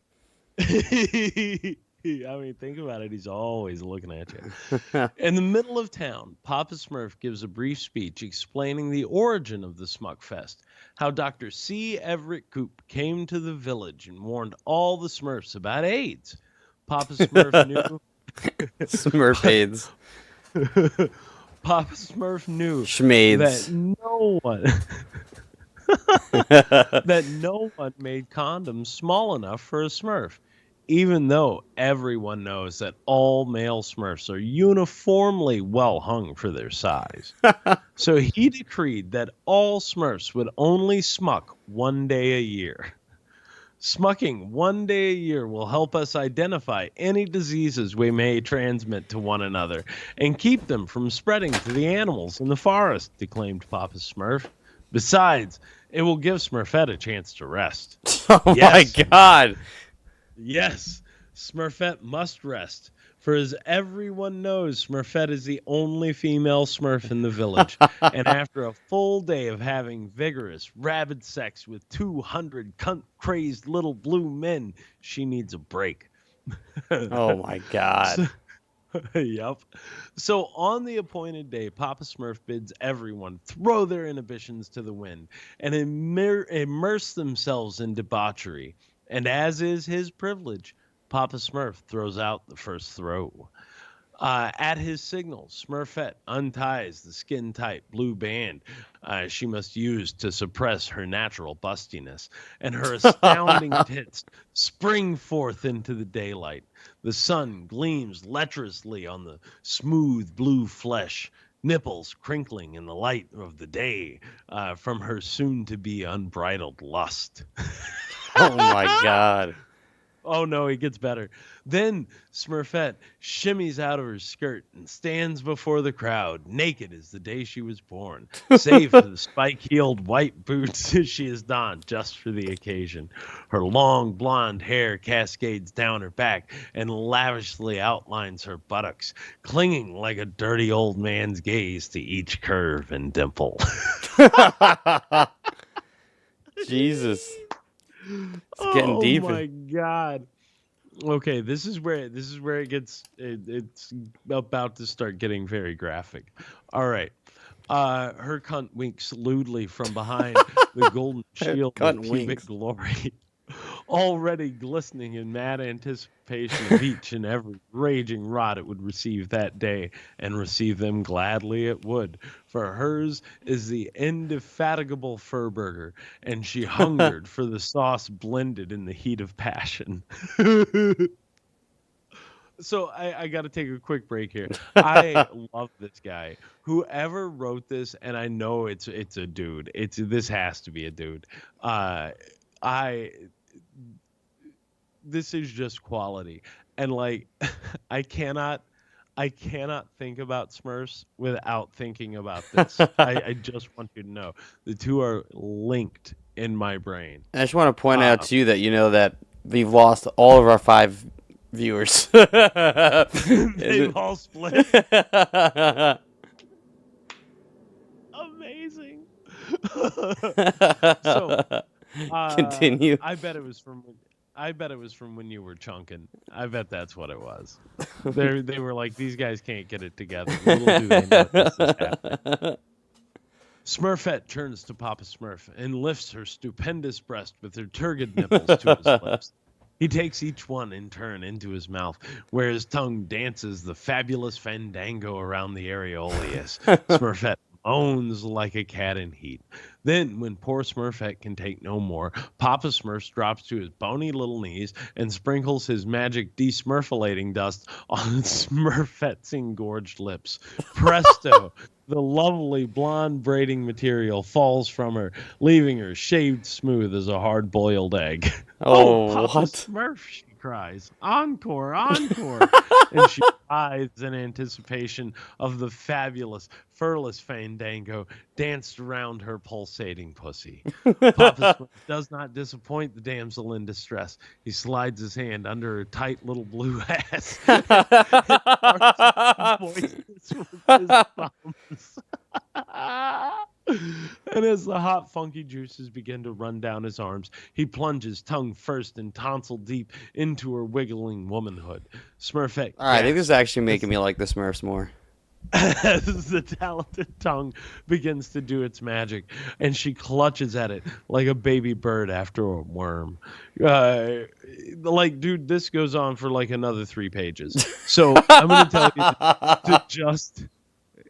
I mean, think about it. He's always looking at you. In the middle of town, Papa Smurf gives a brief speech explaining the origin of the Smuckfest, how Dr. C. Everett Koop came to the village and warned all the Smurfs about AIDS. Papa Smurf knew. Smurf AIDS. Papa Smurf knew Schmades. that no one made condoms small enough for a Smurf, even though everyone knows that all male Smurfs are uniformly well hung for their size. So he decreed that all Smurfs would only smuck one day a year. Smucking one day a year will help us identify any diseases we may transmit to one another and keep them from spreading to the animals in the forest, declaimed Papa Smurf. Besides, it will give Smurfette a chance to rest. Oh my God. Yes, Smurfette must rest, for as everyone knows, Smurfette is the only female Smurf in the village, and after a full day of having vigorous, rabid sex with 200 cunt-crazed little blue men, she needs a break. Oh my God. Yep. So on the appointed day, Papa Smurf bids everyone throw their inhibitions to the wind and immerse themselves in debauchery. And as is his privilege, Papa Smurf throws out the first throw. At his signal, Smurfette unties the skin-tight blue band she must use to suppress her natural bustiness, and her astounding tits spring forth into the daylight. The sun gleams lecherously on the smooth blue flesh, nipples crinkling in the light of the day from her soon-to-be unbridled lust. Oh my God. Oh no, it gets better. Then Smurfette shimmies out of her skirt and stands before the crowd, naked as the day she was born, save for the spike-heeled white boots she has donned just for the occasion. Her long blonde hair cascades down her back and lavishly outlines her buttocks, clinging like a dirty old man's gaze to each curve and dimple. Jesus. It's getting deep. Oh my God. Okay, this is where it gets it's about to start getting very graphic. All right. Her cunt winks lewdly from behind the golden shield of pubic glory, already glistening in mad anticipation of each and every raging rod it would receive that day, and receive them gladly it would, for hers is the indefatigable fur burger, and she hungered for the sauce blended in the heat of passion. So I got to take a quick break here. I love this guy. Whoever wrote this, and I know it's a dude. This has to be a dude. This is just quality, and like I cannot think about Smurfs without thinking about this. I just want you to know the two are linked in my brain. I just want to point out to you that you know that we've lost all of our 5 viewers. They've all split. Amazing. So continue. I bet it was from when you were chunking. I bet that's what it was. They were like, these guys can't get it together. Little do they know this is happening. Smurfette turns to Papa Smurf and lifts her stupendous breast with her turgid nipples to his lips. He takes each one in turn into his mouth, where his tongue dances the fabulous fandango around the areoleus. Smurfette moans like a cat in heat. Then, when poor Smurfette can take no more, Papa Smurf drops to his bony little knees and sprinkles his magic desmurfulating dust on Smurfette's engorged lips. Presto! The lovely blonde braiding material falls from her, leaving her shaved smooth as a hard-boiled egg. Oh, Papa what? Smurf, she cries, "Encore, encore!" and she writhes in anticipation of the fabulous, furless fandango danced around her pulsating pussy. Papa Smurf does not disappoint the damsel in distress. He slides his hand under her tight little blue ass and moistens with his thumbs. And as the hot, funky juices begin to run down his arms, he plunges tongue first and tonsil deep into her wiggling womanhood. Smurfette. All right, I think this is actually making me like the Smurfs more. As the talented tongue begins to do its magic, and she clutches at it like a baby bird after a worm. Dude, this goes on for like another 3 pages. So I'm going to tell you to just...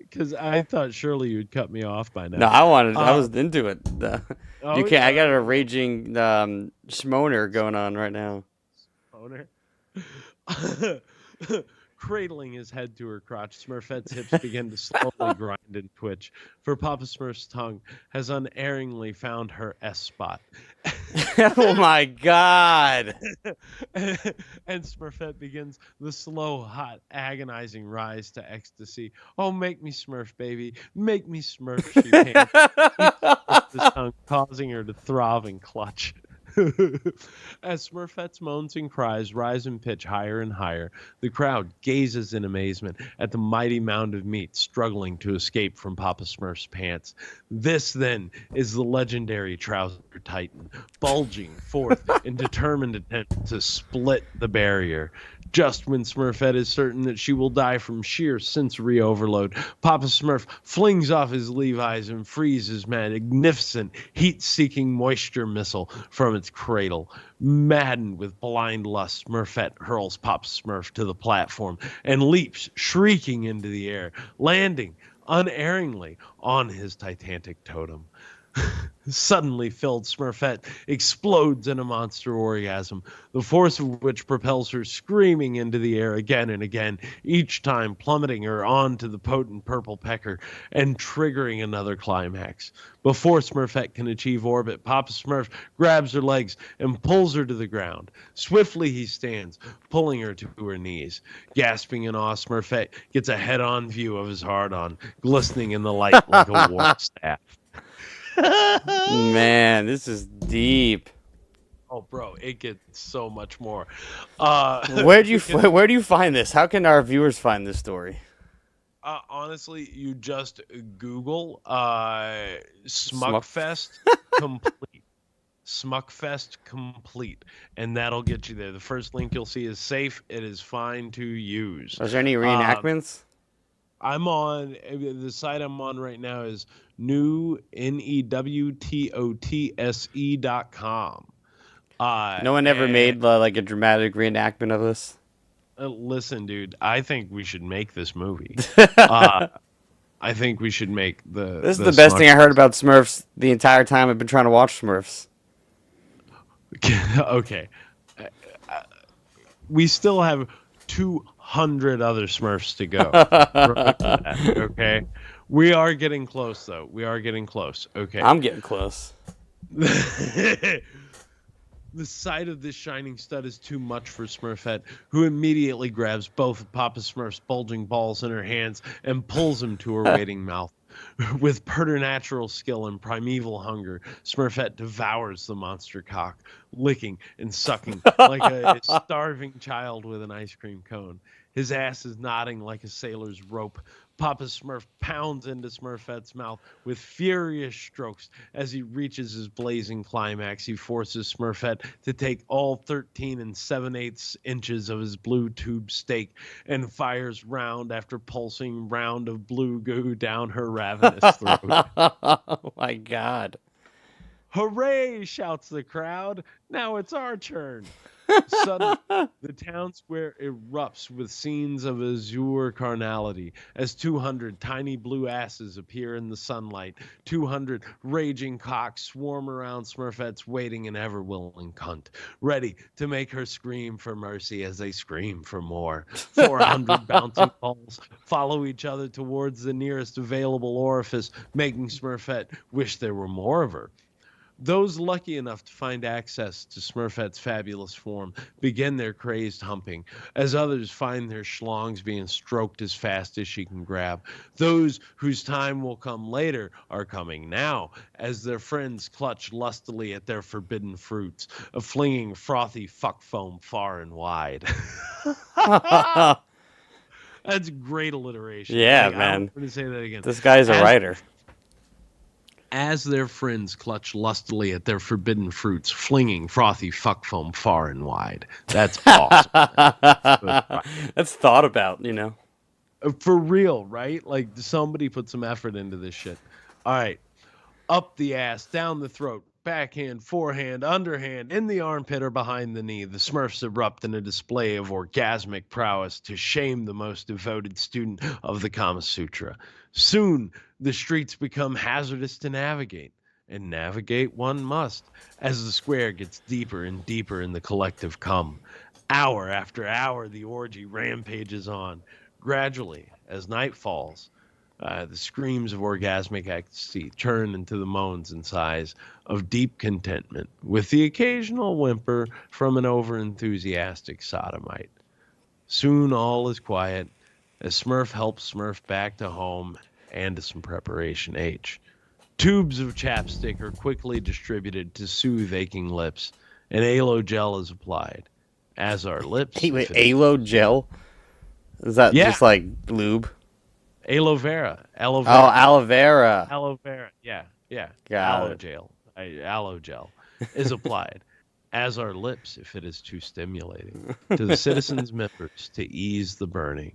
Because I thought surely you'd cut me off by now. No, I was into it. You can't. I got a raging schmoner going on right now. Owner. Cradling his head to her crotch, Smurfette's hips begin to slowly grind and twitch, for Papa Smurf's tongue has unerringly found her S-spot. Oh my God! And Smurfette begins the slow, hot, agonizing rise to ecstasy. Oh, make me Smurf, baby. Make me Smurf, she pants. His tongue causing her to throb and clutch. As Smurfette's moans and cries rise in pitch higher and higher, the crowd gazes in amazement at the mighty mound of meat struggling to escape from Papa Smurf's pants. This, then, is the legendary Trouser Titan, bulging forth in determined attempt to split the barrier. Just when Smurfette is certain that she will die from sheer sensory overload, Papa Smurf flings off his Levi's and frees his magnificent heat-seeking moisture missile from its cradle. Maddened with blind lust, Smurfette hurls Papa Smurf to the platform and leaps, shrieking into the air, landing unerringly on his titanic totem. Suddenly filled Smurfette explodes in a monster orgasm, the force of which propels her screaming into the air again and again, each time plummeting her onto the potent purple pecker and triggering another climax. Before Smurfette can achieve orbit, Papa Smurf grabs her legs and pulls her to the ground. Swiftly he stands, pulling her to her knees. Gasping in awe, Smurfette gets a head-on view of his hard-on, glistening in the light like a warp staff. Man, this is deep. Oh, bro, it gets so much more. Where do you find this? How can our viewers find this story? Honestly, you just Google Smugfest complete. Smugfest complete, and that'll get you there. The first link you'll see is safe. It is fine to use. Is there any reenactments? I'm on the site I'm on right now is newtotse.com. No one ever made like a dramatic reenactment of this. Listen, dude, I think we should make this movie. I think we should make the. This is the best thing I heard about Smurfs the entire time I've been trying to watch Smurfs. Okay, we still have 200 other Smurfs to go. Okay, we are getting close, though. We are getting close. Okay, I'm getting close. The sight of this shining stud is too much for Smurfette, who immediately grabs both of Papa Smurf's bulging balls in her hands and pulls them to her waiting mouth. With preternatural skill and primeval hunger, Smurfette devours the monster cock, licking and sucking like a starving child with an ice cream cone. His ass is nodding like a sailor's rope. Papa Smurf pounds into Smurfette's mouth with furious strokes. As he reaches his blazing climax, he forces Smurfette to take all 13 7/8 inches of his blue tube steak and fires round after pulsing round of blue goo down her ravenous throat. Oh my God. Hooray, shouts the crowd. Now it's our turn. Suddenly, the town square erupts with scenes of azure carnality as 200 tiny blue asses appear in the sunlight. 200 raging cocks swarm around Smurfette's waiting and ever-willing cunt, ready to make her scream for mercy as they scream for more. 400 bouncing balls follow each other towards the nearest available orifice, making Smurfette wish there were more of her. Those lucky enough to find access to Smurfette's fabulous form begin their crazed humping, as others find their schlongs being stroked as fast as she can grab. Those whose time will come later are coming now, as their friends clutch lustily at their forbidden fruits, flinging frothy fuck foam far and wide. That's great alliteration. Yeah, Like, man. I'm going to say that again. This guy's a writer. As their friends clutch lustily at their forbidden fruits, flinging frothy fuck foam far and wide. That's awesome. That's thought about, you know. For real, right? Like, somebody put some effort into this shit. All right. Up the ass, down the throat, backhand, forehand, underhand, in the armpit or behind the knee. The Smurfs erupt in a display of orgasmic prowess to shame the most devoted student of the Kama Sutra. Soon, the streets become hazardous to navigate, and navigate one must, as the square gets deeper and deeper in the collective cum. Hour after hour, the orgy rampages on. Gradually, as night falls, the screams of orgasmic ecstasy turn into the moans and sighs of deep contentment, with the occasional whimper from an over-enthusiastic sodomite. Soon all is quiet, as Smurf helps Smurf back to home and to some preparation H. Tubes of chapstick are quickly distributed to soothe aching lips, and aloe gel is applied, as are lips. Hey, wait, aloe gel? Is that just like lube? Aloe vera. Aloe Oh, vera. aloe vera. Aloe vera. Yeah. Got Aloe it. gel. Aloe gel is applied, as are lips if it is too stimulating, to the citizens' members to ease the burning.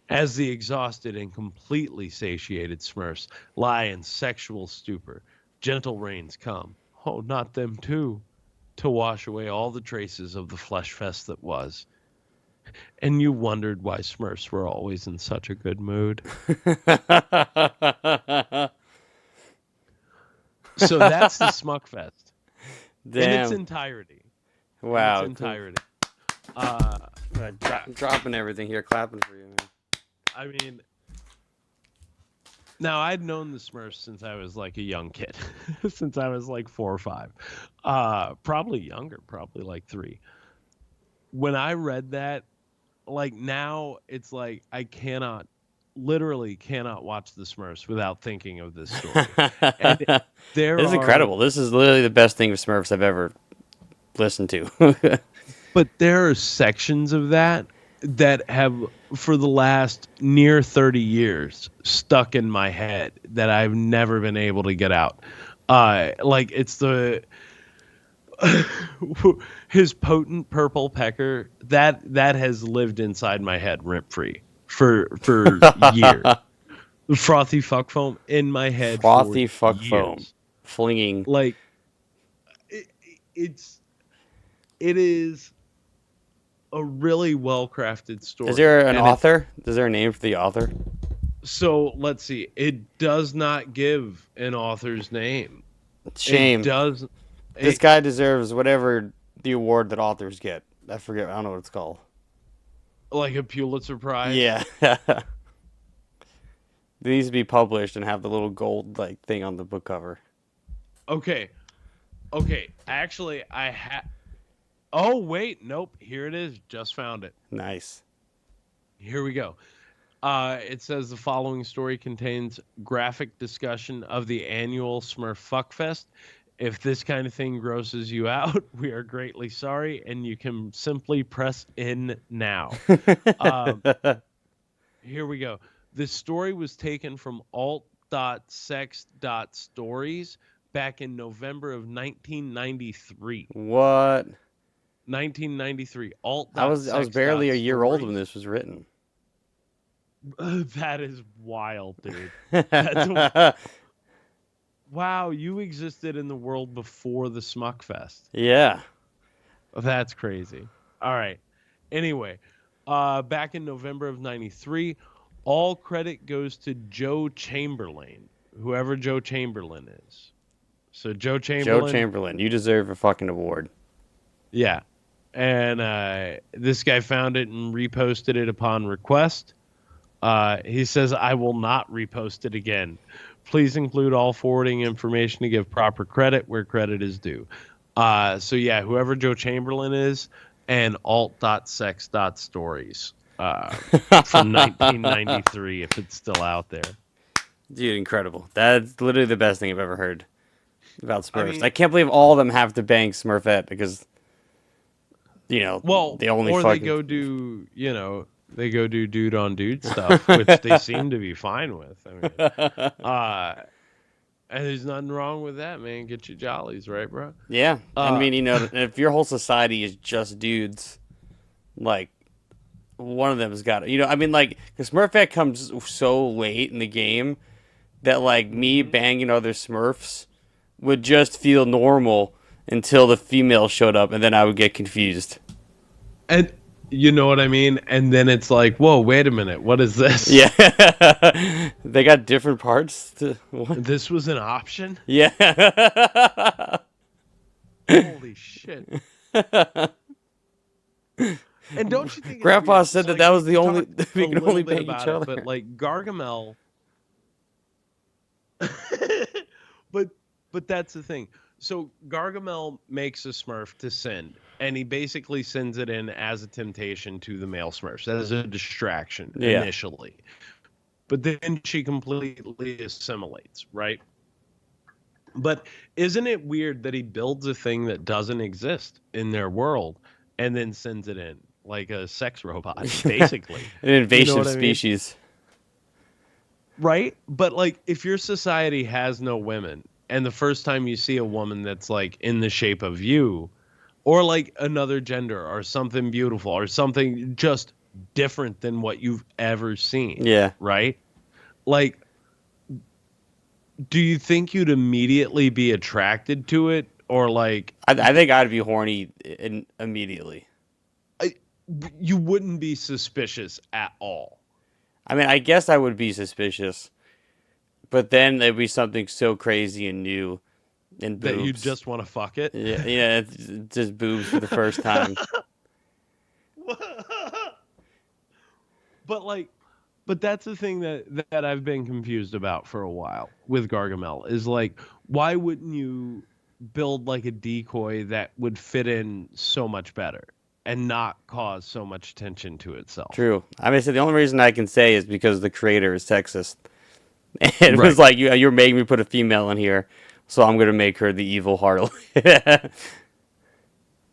As the exhausted and completely satiated Smurfs lie in sexual stupor, gentle rains come, oh, not them too, to wash away all the traces of the flesh fest that was. And you wondered why Smurfs were always in such a good mood. So that's the Smuckfest in its Damn. entirety. Wow. In its entirety. Dropping everything here, clapping for you, man. I mean, now I'd known the Smurfs since I was like a young kid, since I was like 4 or 5, probably younger, probably like 3. When I read that, like now it's like I literally cannot watch the Smurfs without thinking of this story. And This is incredible. This is literally the best thing of Smurfs I've ever listened to. But there are sections of that have, for the last near 30 years, stuck in my head that I've never been able to get out. Like it's his potent purple pecker that has lived inside my head rent free for years. The frothy fuck foam in my head. Frothy for fuck years. foam, flinging. Like it is a really well crafted story. Is there an author? Is there a name for the author? So let's see. It does not give an author's name. Shame. It does. This guy deserves whatever the award that authors get. I forget. I don't know what it's called. Like a Pulitzer Prize. Yeah. They needs to be published and have the little gold like thing on the book cover. Okay. Actually, I have. Oh wait, nope. Here it is. Just found it. Nice. Here we go. It says the following story contains graphic discussion of the annual Smurf Fuckfest. If this kind of thing grosses you out, we are greatly sorry, and you can simply press in now. Here we go. This story was taken from alt.sex.stories back in November of 1993. What? 1993. Alt. I was barely a year old when this was written. That is wild, dude. Wow, you existed in the world before the Smuckfest. Yeah. That's crazy. All right. Anyway, back in November of 93, all credit goes to Joe Chamberlain, whoever Joe Chamberlain is. So Joe Chamberlain. You deserve a fucking award. Yeah. And this guy found it and reposted it upon request. He says, I will not repost it again. Please include all forwarding information to give proper credit where credit is due. So yeah, whoever Joe Chamberlain is, and alt.sex.stories from 1993, if it's still out there. Dude, incredible. That's literally the best thing I've ever heard about Smurfs. mean- I can't believe all of them have to bang Smurfette because, you know, Well, they only or fucking... they go do, they go do dude on dude stuff, which they seem to be fine with. I mean, and there's nothing wrong with that, man. Get your jollies, right, bro? Yeah. I mean, you know, if your whole society is just dudes, like, one of them has got to, I mean, like, because Smurfette comes so late in the game that, like, me banging other Smurfs would just feel normal until the female showed up, and then I would get confused. And you know what I mean? And then it's like, whoa, wait a minute. What is this? Yeah. They got different parts. What? This was an option? Yeah. Holy shit. And don't you think it's Grandpa weird? said So, that was the we only... talked We a can little only bit bang about each it, other. but like Gargamel... but that's the thing. So Gargamel makes a Smurf to send, and he basically sends it in as a temptation to the male Smurfs, as a distraction initially. But then she completely assimilates, right? But isn't it weird that he builds a thing that doesn't exist in their world and then sends it in like a sex robot, basically? An invasive what I mean? species. Right? But like if your society has no women, and the first time you see a woman that's like in the shape of you, or like another gender, or something beautiful, or something just different than what you've ever seen. Yeah. Right? Like, do you think you'd immediately be attracted to it? Or like, I think I'd be horny immediately. you wouldn't be suspicious at all. I mean, I guess I would be suspicious. But then there'd be something so crazy and new and boobs. That you just want to fuck it? Yeah, it's just boobs for the first time. But that's the thing that I've been confused about for a while with Gargamel is like, why wouldn't you build like a decoy that would fit in so much better and not cause so much tension to itself? True. I mean, so the only reason I can say is because the creator is sexist. And it was like, you're making me put a female in here, so I'm going to make her the evil Harley.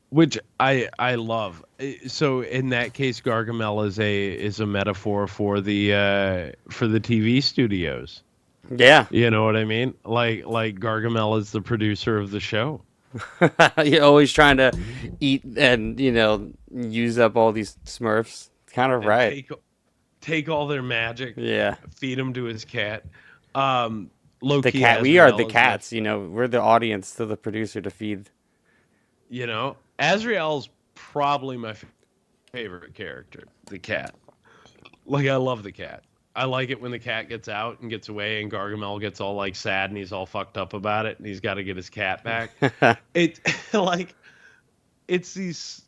Which I love. So in that case, Gargamel is a metaphor for the TV studios. Yeah. You know what I mean? Like Gargamel is the producer of the show. You're always trying to eat and, use up all these Smurfs. Kind of right. Take all their magic. Yeah. Feed them to his cat. The cat. We are the cats. We're the audience to the producer to feed. Azrael's probably my favorite character. The cat. Like, I love the cat. I like it when the cat gets out and gets away, and Gargamel gets all like sad and he's all fucked up about it, and he's got to get his cat back. It's these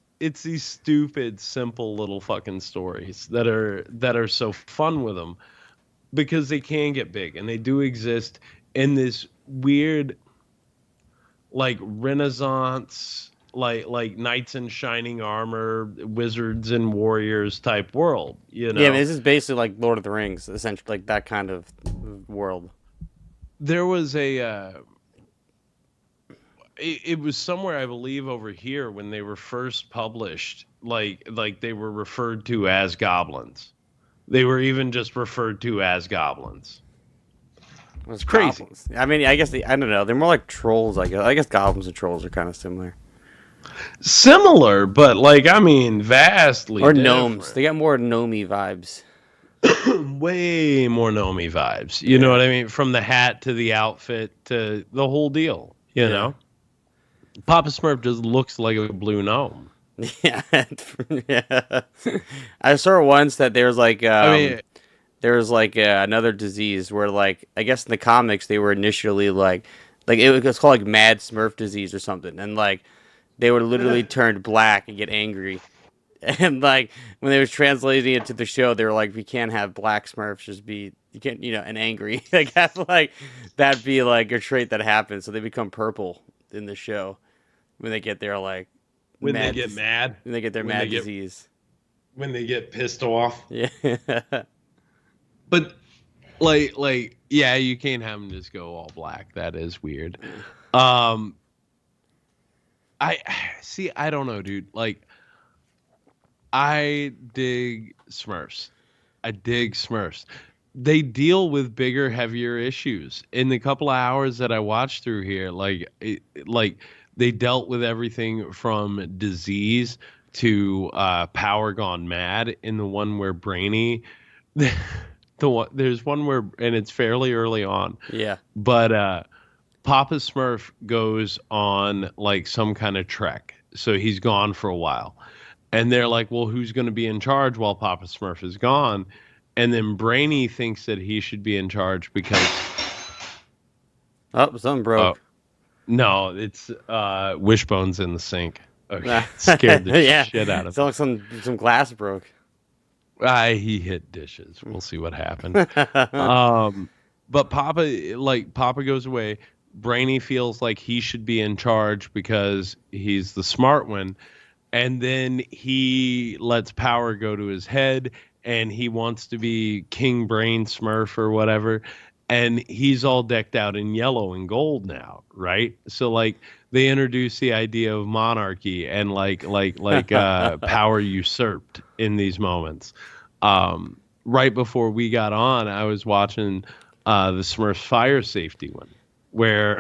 stupid, simple little fucking stories that are so fun with them because they can get big and they do exist in this weird, like Renaissance, like knights in shining armor, wizards and warriors type world. Yeah, I mean, this is basically like Lord of the Rings, essentially, like that kind of world. There was it was somewhere, I believe, over here when they were first published, like they were referred to as goblins. They were even just referred to as goblins. It's crazy. Goblins. I mean, I guess I don't know. They're more like trolls. I guess goblins and trolls are kind of similar. Similar, but vastly Or different. gnomes. They got more gnomey vibes. Way more gnomey vibes. You know what I mean? From the hat to the outfit to the whole deal. You know? Papa Smurf just looks like a blue gnome. Yeah. I saw once that there was like another disease where I guess in the comics they were initially like it was called like Mad Smurf disease or something, and they would literally turn black and get angry And like when they was translating it to the show, they were like, "We can't have black Smurfs just be you can't and angry like that's like that'd be like a trait that happens." So they become purple in the show when they get their like When they get mad. when they get their When mad they get- disease. When they get pissed off. Yeah. But like yeah, you can't have them just go all black. That is weird. I see. I don't know, dude. Like, I dig Smurfs. I dig Smurfs. They deal with bigger, heavier issues. In the couple of hours that I watched through here, like they dealt with everything from disease to power gone mad. In the one where Brainy, there's one where, and it's fairly early on. Yeah. But Papa Smurf goes on like some kind of trek, so he's gone for a while. And they're like, well, who's going to be in charge while Papa Smurf is gone? And then Brainy thinks that he should be in charge because... Oh, something broke. No, it's Wishbone's in the sink. Okay, scared the shit out of It's like some glass broke. He hit dishes. We'll see what happened. But Papa goes away. Brainy feels like he should be in charge because he's the smart one. And then he lets power go to his head, and he wants to be King Brain Smurf or whatever. And he's all decked out in yellow and gold now, right? So like they introduce the idea of monarchy and like power usurped in these moments. Right before we got on, I was watching the Smurfs fire safety one, where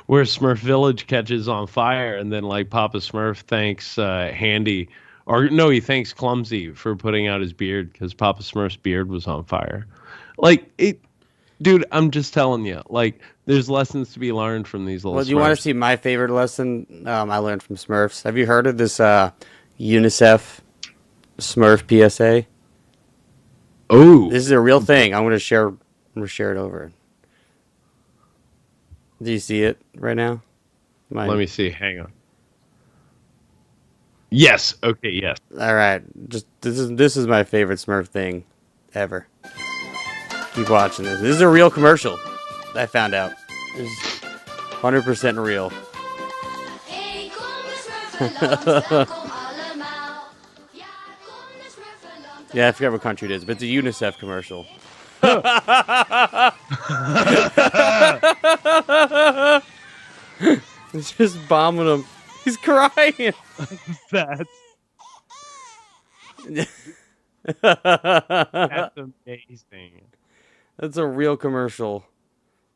Smurf Village catches on fire, and then like Papa Smurf thanks Handy, or no, he thanks Clumsy for putting out his beard because Papa Smurf's beard was on fire. Like it, dude. I'm just telling you, like there's lessons to be learned from these little. Well, do you want to see my favorite lesson I learned from Smurfs? Have you heard of this UNICEF Smurf PSA? Oh, This is a real thing. I'm gonna share it over. Do you see it right now? let me see. Hang on. Yes. Okay. Yes. All right. Just this is my favorite Smurf thing ever. Keep watching this. This is a real commercial. I found out. This is 100% real. Yeah, I forgot what country it is, but it's a UNICEF commercial. It's just bombing him. He's crying. That's amazing. That's a real commercial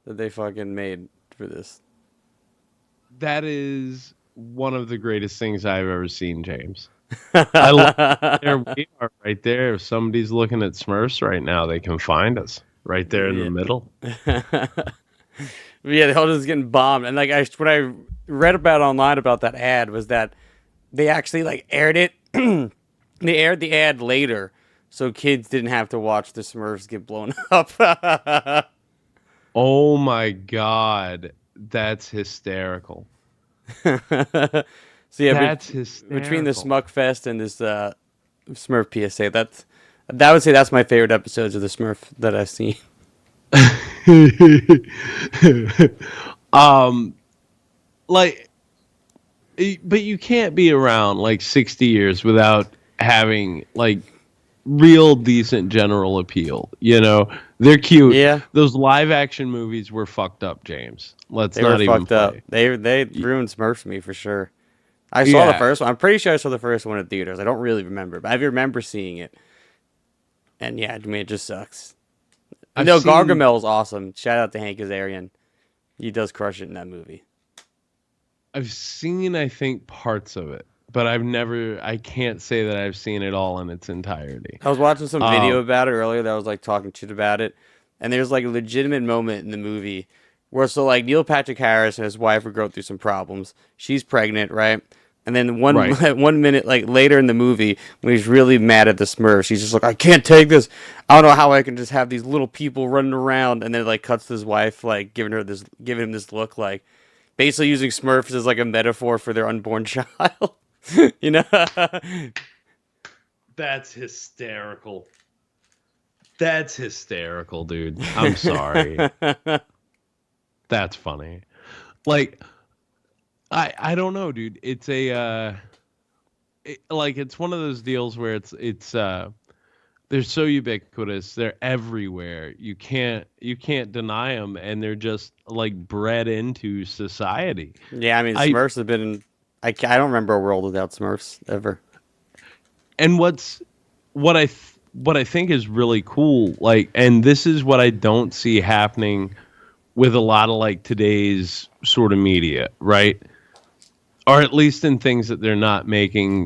that they fucking made for this. That is one of the greatest things I've ever seen, James. There we are, right there. If somebody's looking at Smurfs right now, they can find us right there in the middle. Yeah, the whole just getting bombed, and like what I read about online about that ad was that they actually like aired it. They aired the ad later, so kids didn't have to watch the Smurfs get blown up. Oh my god, that's hysterical. So yeah, That's hysterical. between the Smugfest and this Smurf PSA, I would say that's my favorite episodes of the Smurf that I've seen. But you can't be around like 60 years without having like real decent general appeal. You know, they're cute. Yeah. Those live action movies were fucked up, James. Let's They not were even fucked play. up. They ruined Smurfs for me for sure. I saw the Yeah. first one. I'm pretty sure I saw the first one in theaters. I don't really remember, but I remember seeing it. And yeah, I mean, it just sucks. I've No, seen- Gargamel's awesome. Shout out to Hank Azarian. He does crush it in that movie. I've seen, I think, parts of it, but I can't say that I've seen it all in its entirety. I was watching some video about it earlier that was like talking shit about it, and there's like a legitimate moment in the movie where so like Neil Patrick Harris and his wife are going through some problems. She's pregnant, right? And then one Right. 1 minute like later in the movie, when he's really mad at the Smurfs, he's just like, I can't take this. I don't know how I can just have these little people running around. And then it, like cuts to his wife, like giving him this look, like basically using Smurfs as like a metaphor for their unborn child. You know? That's hysterical. That's hysterical, dude. I'm sorry. That's funny. Like, I don't know, dude. It's it's one of those deals where it's they're so ubiquitous. They're everywhere. You can't deny them, and they're just like bred into society. Yeah, I mean, Smurfs have been. I don't remember a world without Smurfs ever. And what I think is really cool, like, and this is what I don't see happening with a lot of like today's sort of media, right? Or at least in things that they're not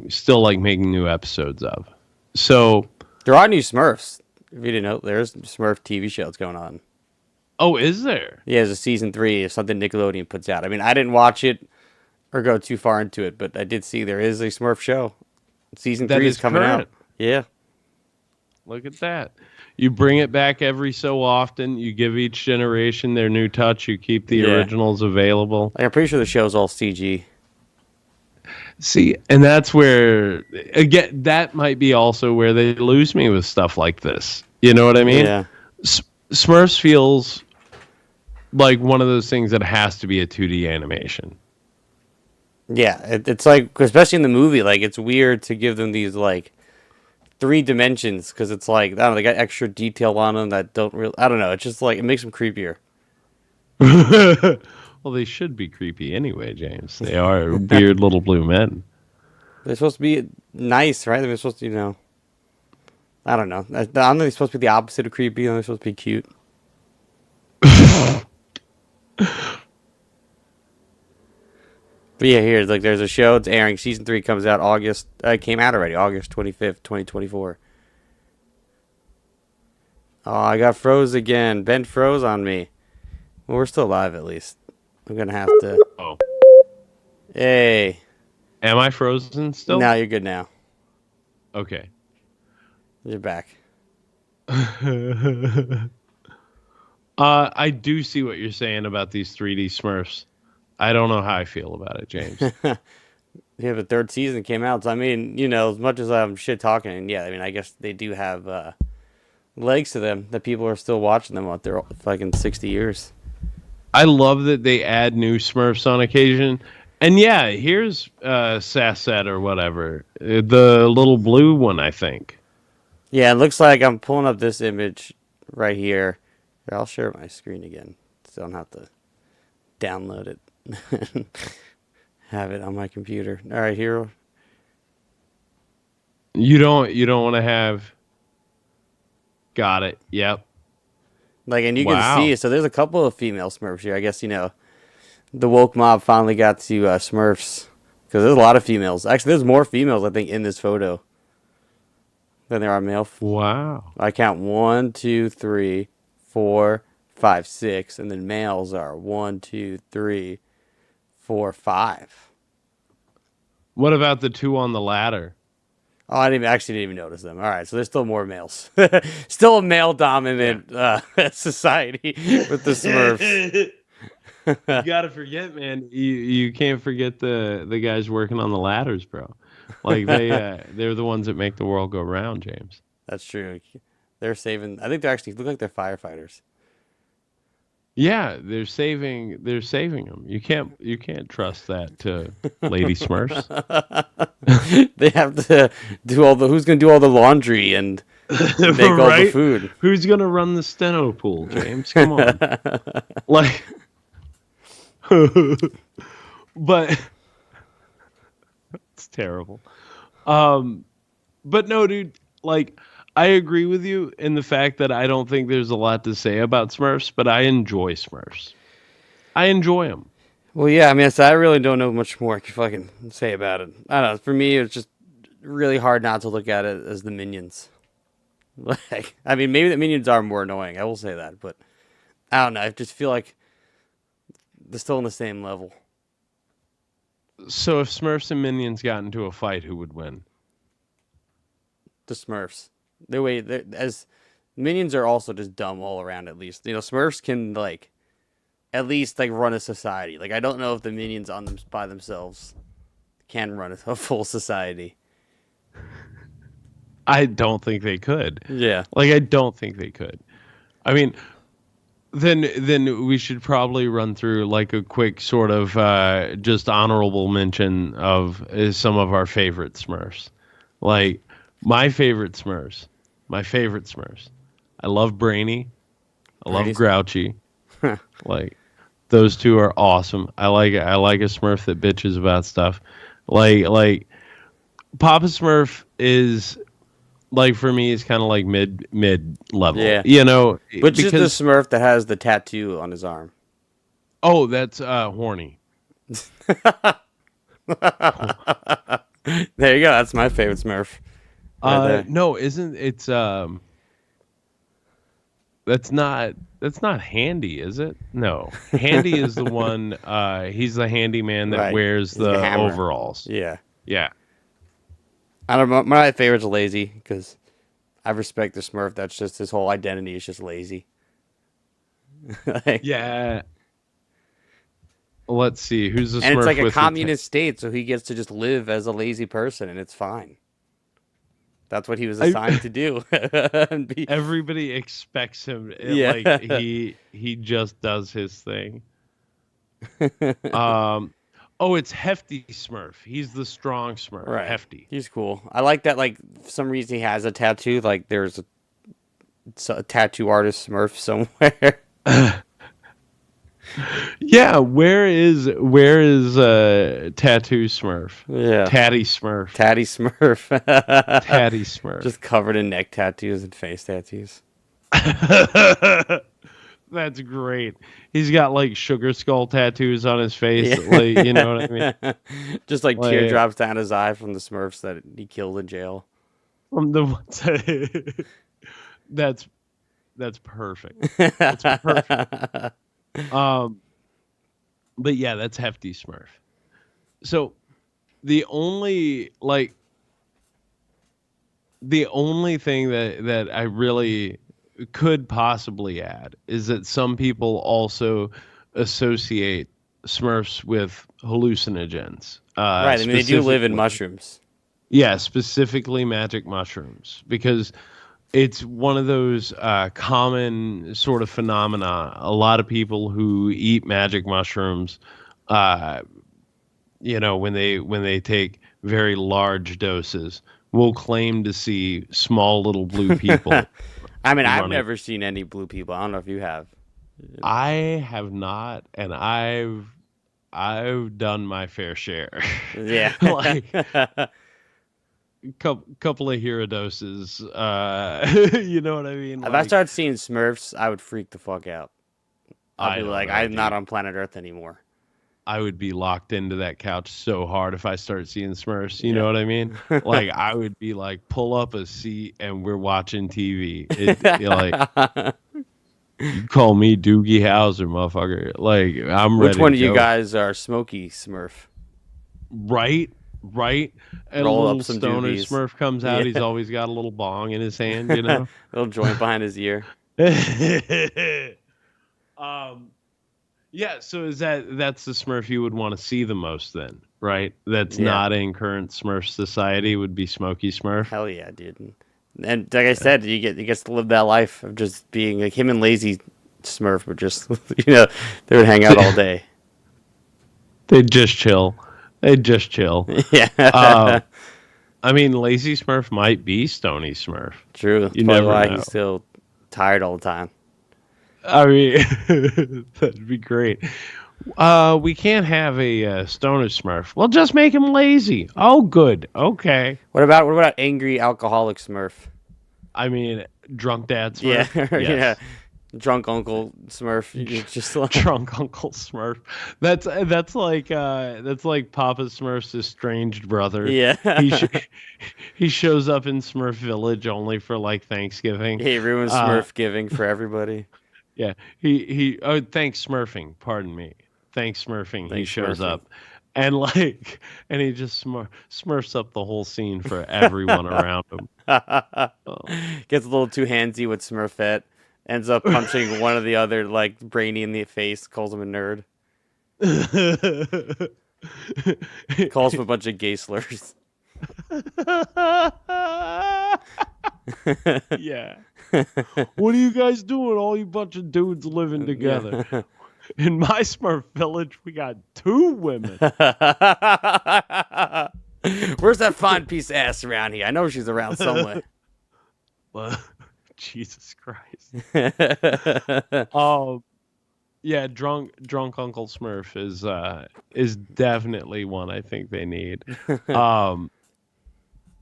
still making new episodes of. So there are new Smurfs. If you didn't know, there's Smurf TV shows going on. Oh, is there? Yeah, there's a season 3 of something Nickelodeon puts out. I mean, I didn't watch it or go too far into it, but I did see there is a Smurf show. Season 3 is coming out. Yeah. Look at that. You bring it back every so often. You give each generation their new touch. You keep the originals available. I'm pretty sure the show's all CG. See, and that's where, again, that might be also where they lose me with stuff like this. You know what I mean? Yeah. Smurfs feels like one of those things that has to be a 2D animation. Yeah, it's like, especially in the movie, like, it's weird to give them these, like, 3 dimensions, because it's like, I don't know, they got extra detail on them that don't really, I don't know, it's just like, it makes them creepier. Well, they should be creepy anyway, James. They are weird little blue men. They're supposed to be nice, right? They're supposed to, I don't know. I don't know, they're supposed to be the opposite of creepy, and they're supposed to be cute. But yeah, here, like, there's a show. It's airing. Season 3 comes out came out already, August 25th, 2024. Oh, I got froze again. Ben froze on me. Well, we're still alive, at least. I'm going to have to... Oh. Hey. Am I frozen still? No, you're good now. Okay. You're back. I do see what you're saying about these 3D Smurfs. I don't know how I feel about it, James. Yeah, the 3rd season came out. So, I mean, as much as I'm shit talking, and yeah, I mean, I guess they do have legs to them, that people are still watching them out there fucking 60 years. I love that they add new Smurfs on occasion. And yeah, here's Sassette or whatever. The little blue one, I think. Yeah, it looks like I'm pulling up this image right here. Here, I'll share my screen again, so I don't have to download it. Have it on my computer. All right, here. You don't want to have. Got it. Yep. Like, and you can see. So there's a couple of female Smurfs here. I guess the woke mob finally got to Smurfs, because there's a lot of females. Actually, there's more females, I think, in this photo than there are male. Wow. I count 1, 2, 3, 4, 5, 6, and then males are 1, 2, 3, 4, 5. What about the 2 on the ladder? Oh, I didn't even notice them. All right, so there's still more males. Still a male-dominant society with the Smurfs. You gotta forget, man. You can't forget the guys working on the ladders, bro. Like they're the ones that make the world go round, James. That's true. They're saving. I think they actually look like they're firefighters. Yeah, they're saving them. You can't trust that to Lady Smurfs. They have to do who's going to do all the laundry and make all the food. Who's going to run the steno pool, James? Come on. Like but it's terrible. But no, dude, like, I agree with you in the fact that I don't think there's a lot to say about Smurfs, but I enjoy Smurfs. I enjoy them. Well, yeah, I mean, I really don't know much more I can fucking say about it. I don't know. For me, it's just really hard not to look at it as the Minions. Like, I mean, maybe the Minions are more annoying. I will say that, but I don't know. I just feel like they're still on the same level. So if Smurfs and Minions got into a fight, who would win? The Smurfs. As Minions are also just dumb all around, at least. Smurfs can, like, at least, like, run a society. Like, I don't know if the Minions by themselves can run a full society. I don't think they could. Yeah. Like, I don't think they could. I mean, then we should probably run through like a quick sort of just honorable mention of some of our favorite Smurfs. Like my favorite Smurfs. I love Brainy. I love Grouchy. Like those two are awesome. I like a Smurf that bitches about stuff. Like Papa Smurf is like for me is kind of like mid level. Yeah. You know, Which is the Smurf that has the tattoo on his arm? Oh, that's horny. There you go. That's my favorite Smurf. Right there. No, isn't it's that's not Handy, is it? No. Handy is the one he's the handyman that Right. wears He's the hammer. overalls. Yeah. Yeah. I don't know. My favorite's Lazy because I respect the Smurf. That's just his whole identity is just lazy. Like, Yeah. Let's see. Who's the Smurf and it's like a with the communist state, so he gets to just live as a lazy person, and it's fine. That's what he was assigned to do. And be- Everybody expects him. Yeah. Like he just does his thing. Oh, it's Hefty Smurf. He's the strong Smurf. Right. Hefty. He's cool. I like that. Like for some reason he has a tattoo. Like there's a tattoo artist Smurf somewhere. Yeah, where is Tattoo Smurf? Yeah. Tatty Smurf. Tatty Smurf. Tatty Smurf. Just covered in neck tattoos and face tattoos. That's great. He's got like sugar skull tattoos on his face. Yeah. Like, you know what I mean? Just like teardrops down his eye from the Smurfs that he killed in jail. From the ones that's perfect. That's perfect. But yeah, that's Hefty Smurf. So the only thing that I really could possibly add is that some people also associate Smurfs with hallucinogens. Right, I mean they do live in mushrooms. Yeah, specifically magic mushrooms, because it's one of those common sort of phenomena. A lot of people who eat magic mushrooms, you know, when they take very large doses, will claim to see small little blue people. I mean, I've never seen any blue people. I don't know if you have. I have not, and I've done my fair share. Yeah. Like couple of hero doses. You know what I mean? If I started seeing Smurfs, I would freak the fuck out. I'd be like, I'm not on planet Earth anymore. I would be locked into that couch so hard if I start seeing Smurfs. You know what I mean? Like I would be like, pull up a seat and we're watching TV. Like, you call me Doogie Howser, motherfucker. Like I'm ready. Which one to of you go. guys are Smokey Smurf? Right. And Roll a up little some stoner doobies. Smurf comes out. He's always got a little bong in his hand, you know. Little joint behind his ear. Yeah, so that's the Smurf you would want to see the most then, right? That's not in current Smurf society would be Smokey Smurf. Hell yeah, dude. And like I said, he gets to live that life of just being like him and Lazy Smurf would just they would hang out all day. They'd just chill. Yeah. I mean, Lazy Smurf might be Stony Smurf. True. That's You probably never why know. he's still tired all the time. I mean, that'd be great. We can't have a stoner Smurf. Well, just make him lazy. Oh, good. Okay. What about angry alcoholic Smurf? I mean, drunk dad Smurf. Yeah. Yes. Yeah. Drunk Uncle Smurf. It's just like Drunk Uncle Smurf. That's like Papa Smurf's estranged brother. Yeah. He shows up in Smurf Village only for like Thanksgiving. he ruins Smurf giving for everybody. Yeah. Thanks Smurfing. Pardon me. Thanks Smurfing. He Thanks shows Smurfing. up. And he just smurfs up the whole scene for everyone around him. Gets a little too handsy with Smurfette. Ends up punching one of the other, like, Brainy in the face, calls him a nerd. Calls for a bunch of gay slurs. Yeah. What are you guys doing? All you bunch of dudes living together. In my Smurf village, we got 2 women. Where's that fine piece of ass around here? I know she's around somewhere. Jesus Christ. Yeah, drunk Uncle Smurf is definitely one I think they need.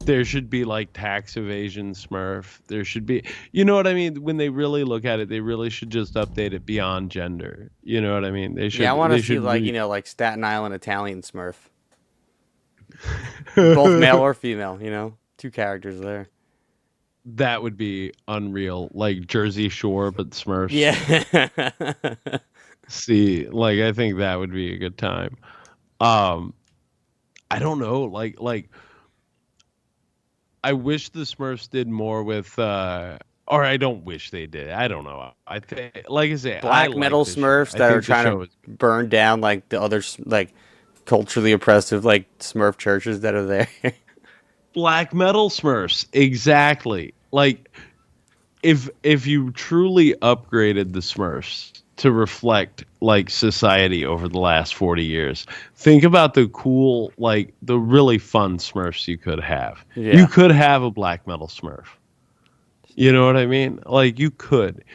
There should be like tax evasion Smurf. There should be, you know what I mean? When they really look at it, they really should just update it beyond gender. You know what I mean? They should. Yeah, I want to see like like Staten Island Italian Smurf, both male or female. 2 characters there. That would be unreal, like Jersey Shore, but Smurfs. Yeah. See, like I think that would be a good time. I don't know, like I wish the Smurfs did more with, or I don't wish they did. I don't know. I think, like I say, Black metal Smurfs that are trying to burn down like the other like culturally oppressive like Smurf churches that are there. Black metal Smurfs, exactly. Like, if you truly upgraded the Smurfs to reflect like society over the last 40 years, think about the cool, like the really fun Smurfs you could have. Yeah. You could have a black metal Smurf. You know what I mean? Like you could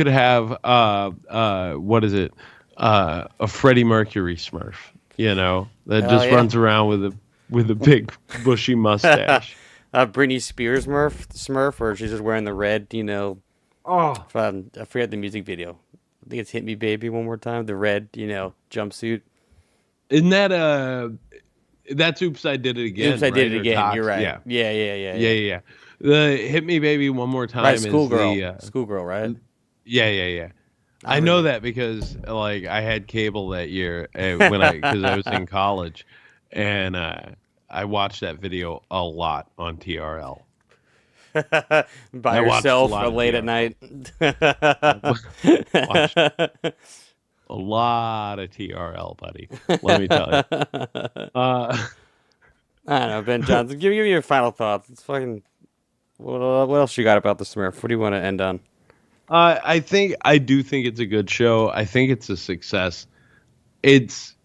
have what is it? A Freddie Mercury Smurf. That just runs around with a big bushy mustache. Britney Spears Smurf, or she's just wearing the red, I forget the music video. I think it's "Hit Me Baby" one more time. The red, jumpsuit. Isn't that that's "Oops, I Did It Again"? Oops, I Did It Again. Tox? You're right. Yeah. The "Hit Me Baby" one more time. Right, is Schoolgirl. Schoolgirl, right? Yeah. I know that because like I had cable that year because I was in college, and I watched that video a lot on TRL. By yourself or late at night. Watched a lot of TRL, buddy. Let me tell you. I don't know, Ben Johnson. Give me your final thoughts. It's fucking. What else you got about the Smurf? What do you want to end on? I do think it's a good show. I think it's a success. It's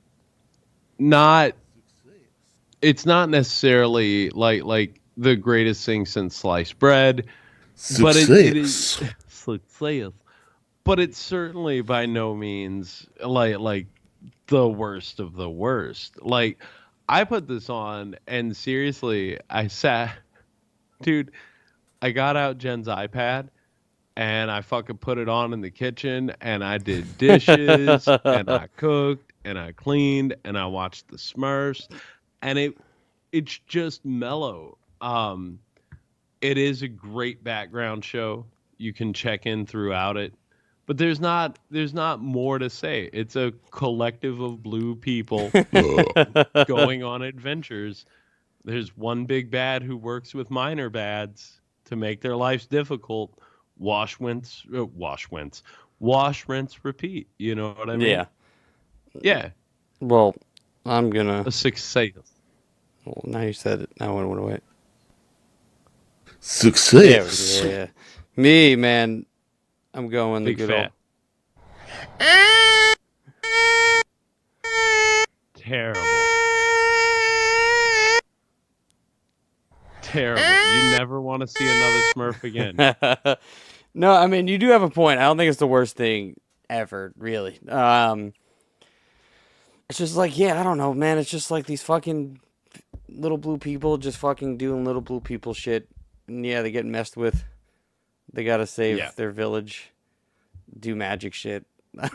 not necessarily like the greatest thing since sliced bread, but it is success. But it's certainly by no means like the worst of the worst. Like I put this on and seriously, I got out Jen's iPad and I fucking put it on in the kitchen and I did dishes and I cooked and I cleaned and I watched the Smurfs and it's just mellow. It is a great background show. You can check in throughout it, but there's not more to say. It's a collective of blue people going on adventures. There's one big bad who works with minor bads to make their lives difficult. Wash, rinse, repeat. You know what I mean? Yeah. Yeah. Well, I'm gonna a success. Well, now you said it. Now I want to wait. Success. Yeah. Me, man. I'm going big the good fat. old. Terrible. Terrible. You never want to see another Smurf again. No, I mean, you do have a point. I don't think it's the worst thing ever, really. It's just like, I don't know, man. It's just like these fucking little blue people just fucking doing little blue people shit. And they get messed with. They gotta save their village. Do magic shit.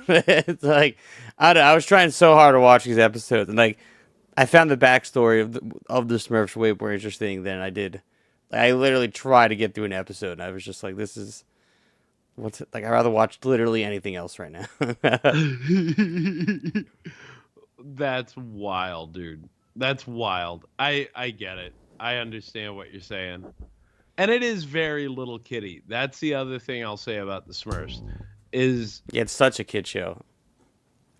It's like, I was trying so hard to watch these episodes. And like, I found the backstory of the Smurfs way more interesting than I did. Like, I literally tried to get through an episode. And I was just like, this is... What's it? Like, I'd rather watch literally anything else right now. That's wild, dude. That's wild. I get it. I understand what you're saying. And it is very little kiddie. That's the other thing I'll say about the Smurfs is... Yeah, it's such a kid show.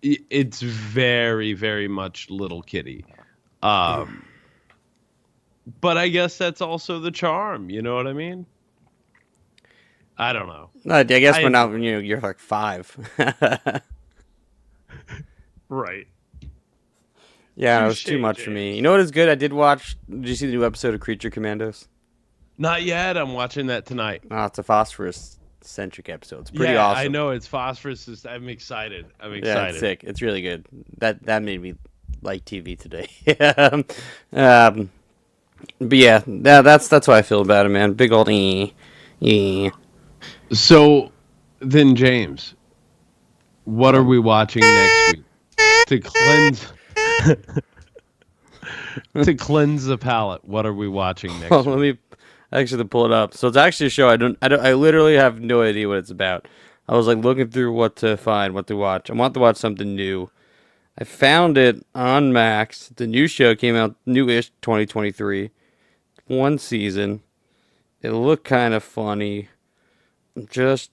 it's very, very much Little Kitty. But I guess that's also the charm. You know what I mean? I don't know. No, I guess when you're like 5. Right. Yeah, it was Touche, too much for James. me. You know what is good? I did watch. Did you see the new episode of Creature Commandos? Not yet. I'm watching that tonight. Oh, it's a phosphorus-centric episode. It's pretty yeah, awesome. I know it's phosphorus. I'm excited. Yeah, it's sick. It's really good. That made me like TV today. But yeah, that's how I feel about it, man. Big old yeah. So then, James, what are we watching next week to cleanse the palate? What are we watching next Well, week? let me actually pull it up. So it's actually a show. I literally have no idea what it's about. I was like looking through what to find, what to watch. I want to watch something new. I found it on Max. The new show came out newish 2023. 1 season. It looked kind of funny. I'm just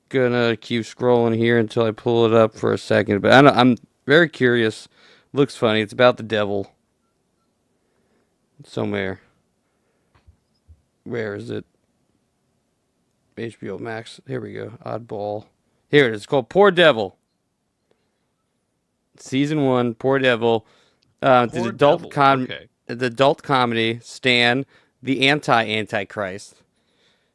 gonna keep scrolling here until I pull it up for a second. But I'm very curious. Looks funny. It's about the devil. Somewhere. Where is it? HBO Max. Here we go. Oddball. Here it is. It's called Poor Devil. Season 1. Poor Devil. It's an adult Okay. the adult comedy. Stan, the Antichrist,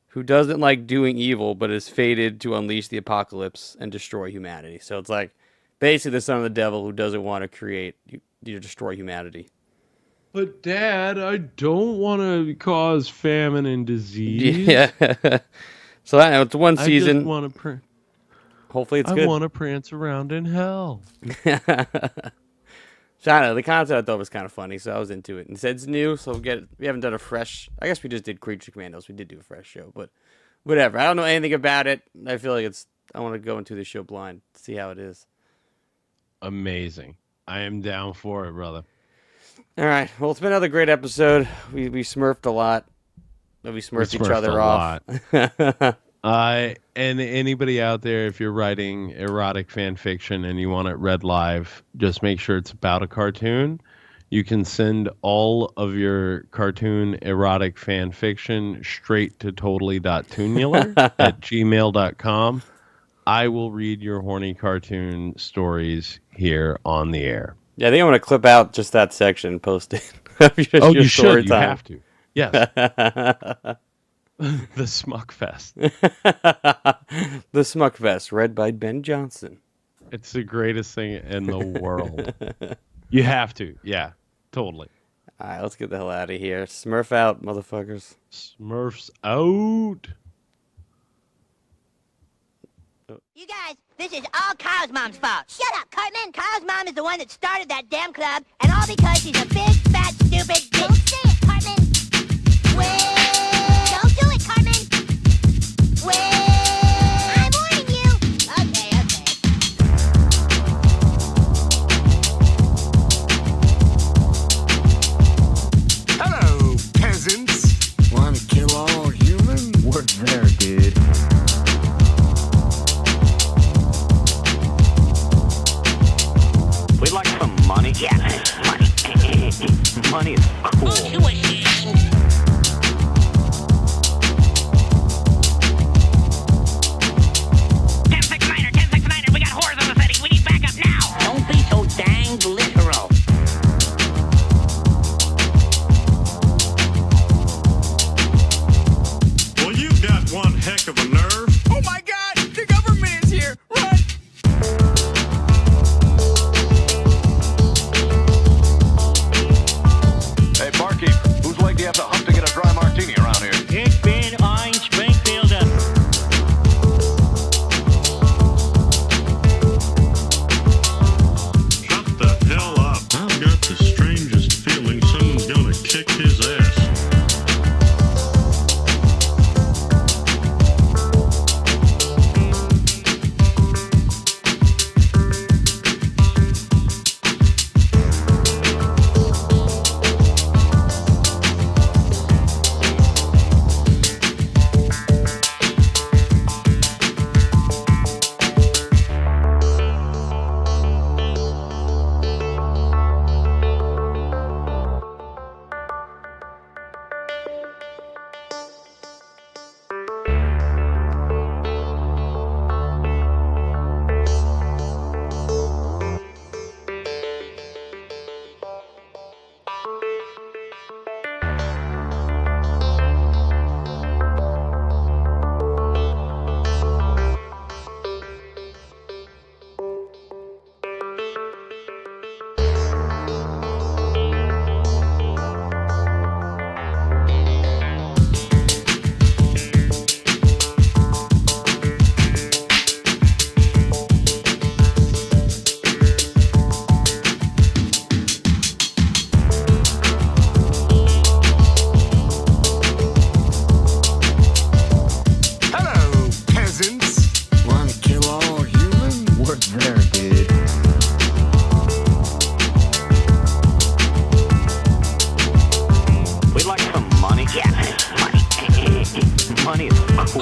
who doesn't like doing evil, but is fated to unleash the apocalypse and destroy humanity. So it's like basically the son of the devil who doesn't want to create, destroy humanity. But Dad, I don't want to cause famine and disease. Yeah. So I know it's 1 I season. just want to Hopefully it's I good. want to prance around in hell. So I don't know, the concept I thought was kind of funny, so I was into it. And said it's new, so we haven't done a fresh. I guess we just did Creature Commandos. We did do a fresh show, but whatever. I don't know anything about it. I feel like I want to go into the show blind, see how it is. Amazing. I am down for it, brother. All right. Well, it's been another great episode. We smurfed a lot. We smurfed each other off. And anybody out there, if you're writing erotic fan fiction and you want it read live, just make sure it's about a cartoon. You can send all of your cartoon erotic fan fiction straight to totally.toonular at gmail.com. I will read your horny cartoon stories here on the air. Yeah, I think I'm going to clip out just that section and post it. You should. You have to. Yes. The Smuckfest. The Smuckfest, read by Ben Johnson. It's the greatest thing in the world. You have to. Yeah, totally. All right, let's get the hell out of here. Smurf out, motherfuckers. Smurfs out. You guys, this is all Kyle's mom's fault. Shut up, Cartman. Kyle's mom is the one that started that damn club, and all because she's a big, fat, stupid bitch. Don't say it, Cartman. Wait. Don't do it, Cartman. Wait. I'm warning you. Okay. Hello, peasants. Want to kill all humans? Work there, dude. We'd like some money. Yeah, money. Money is cool. Oh, you a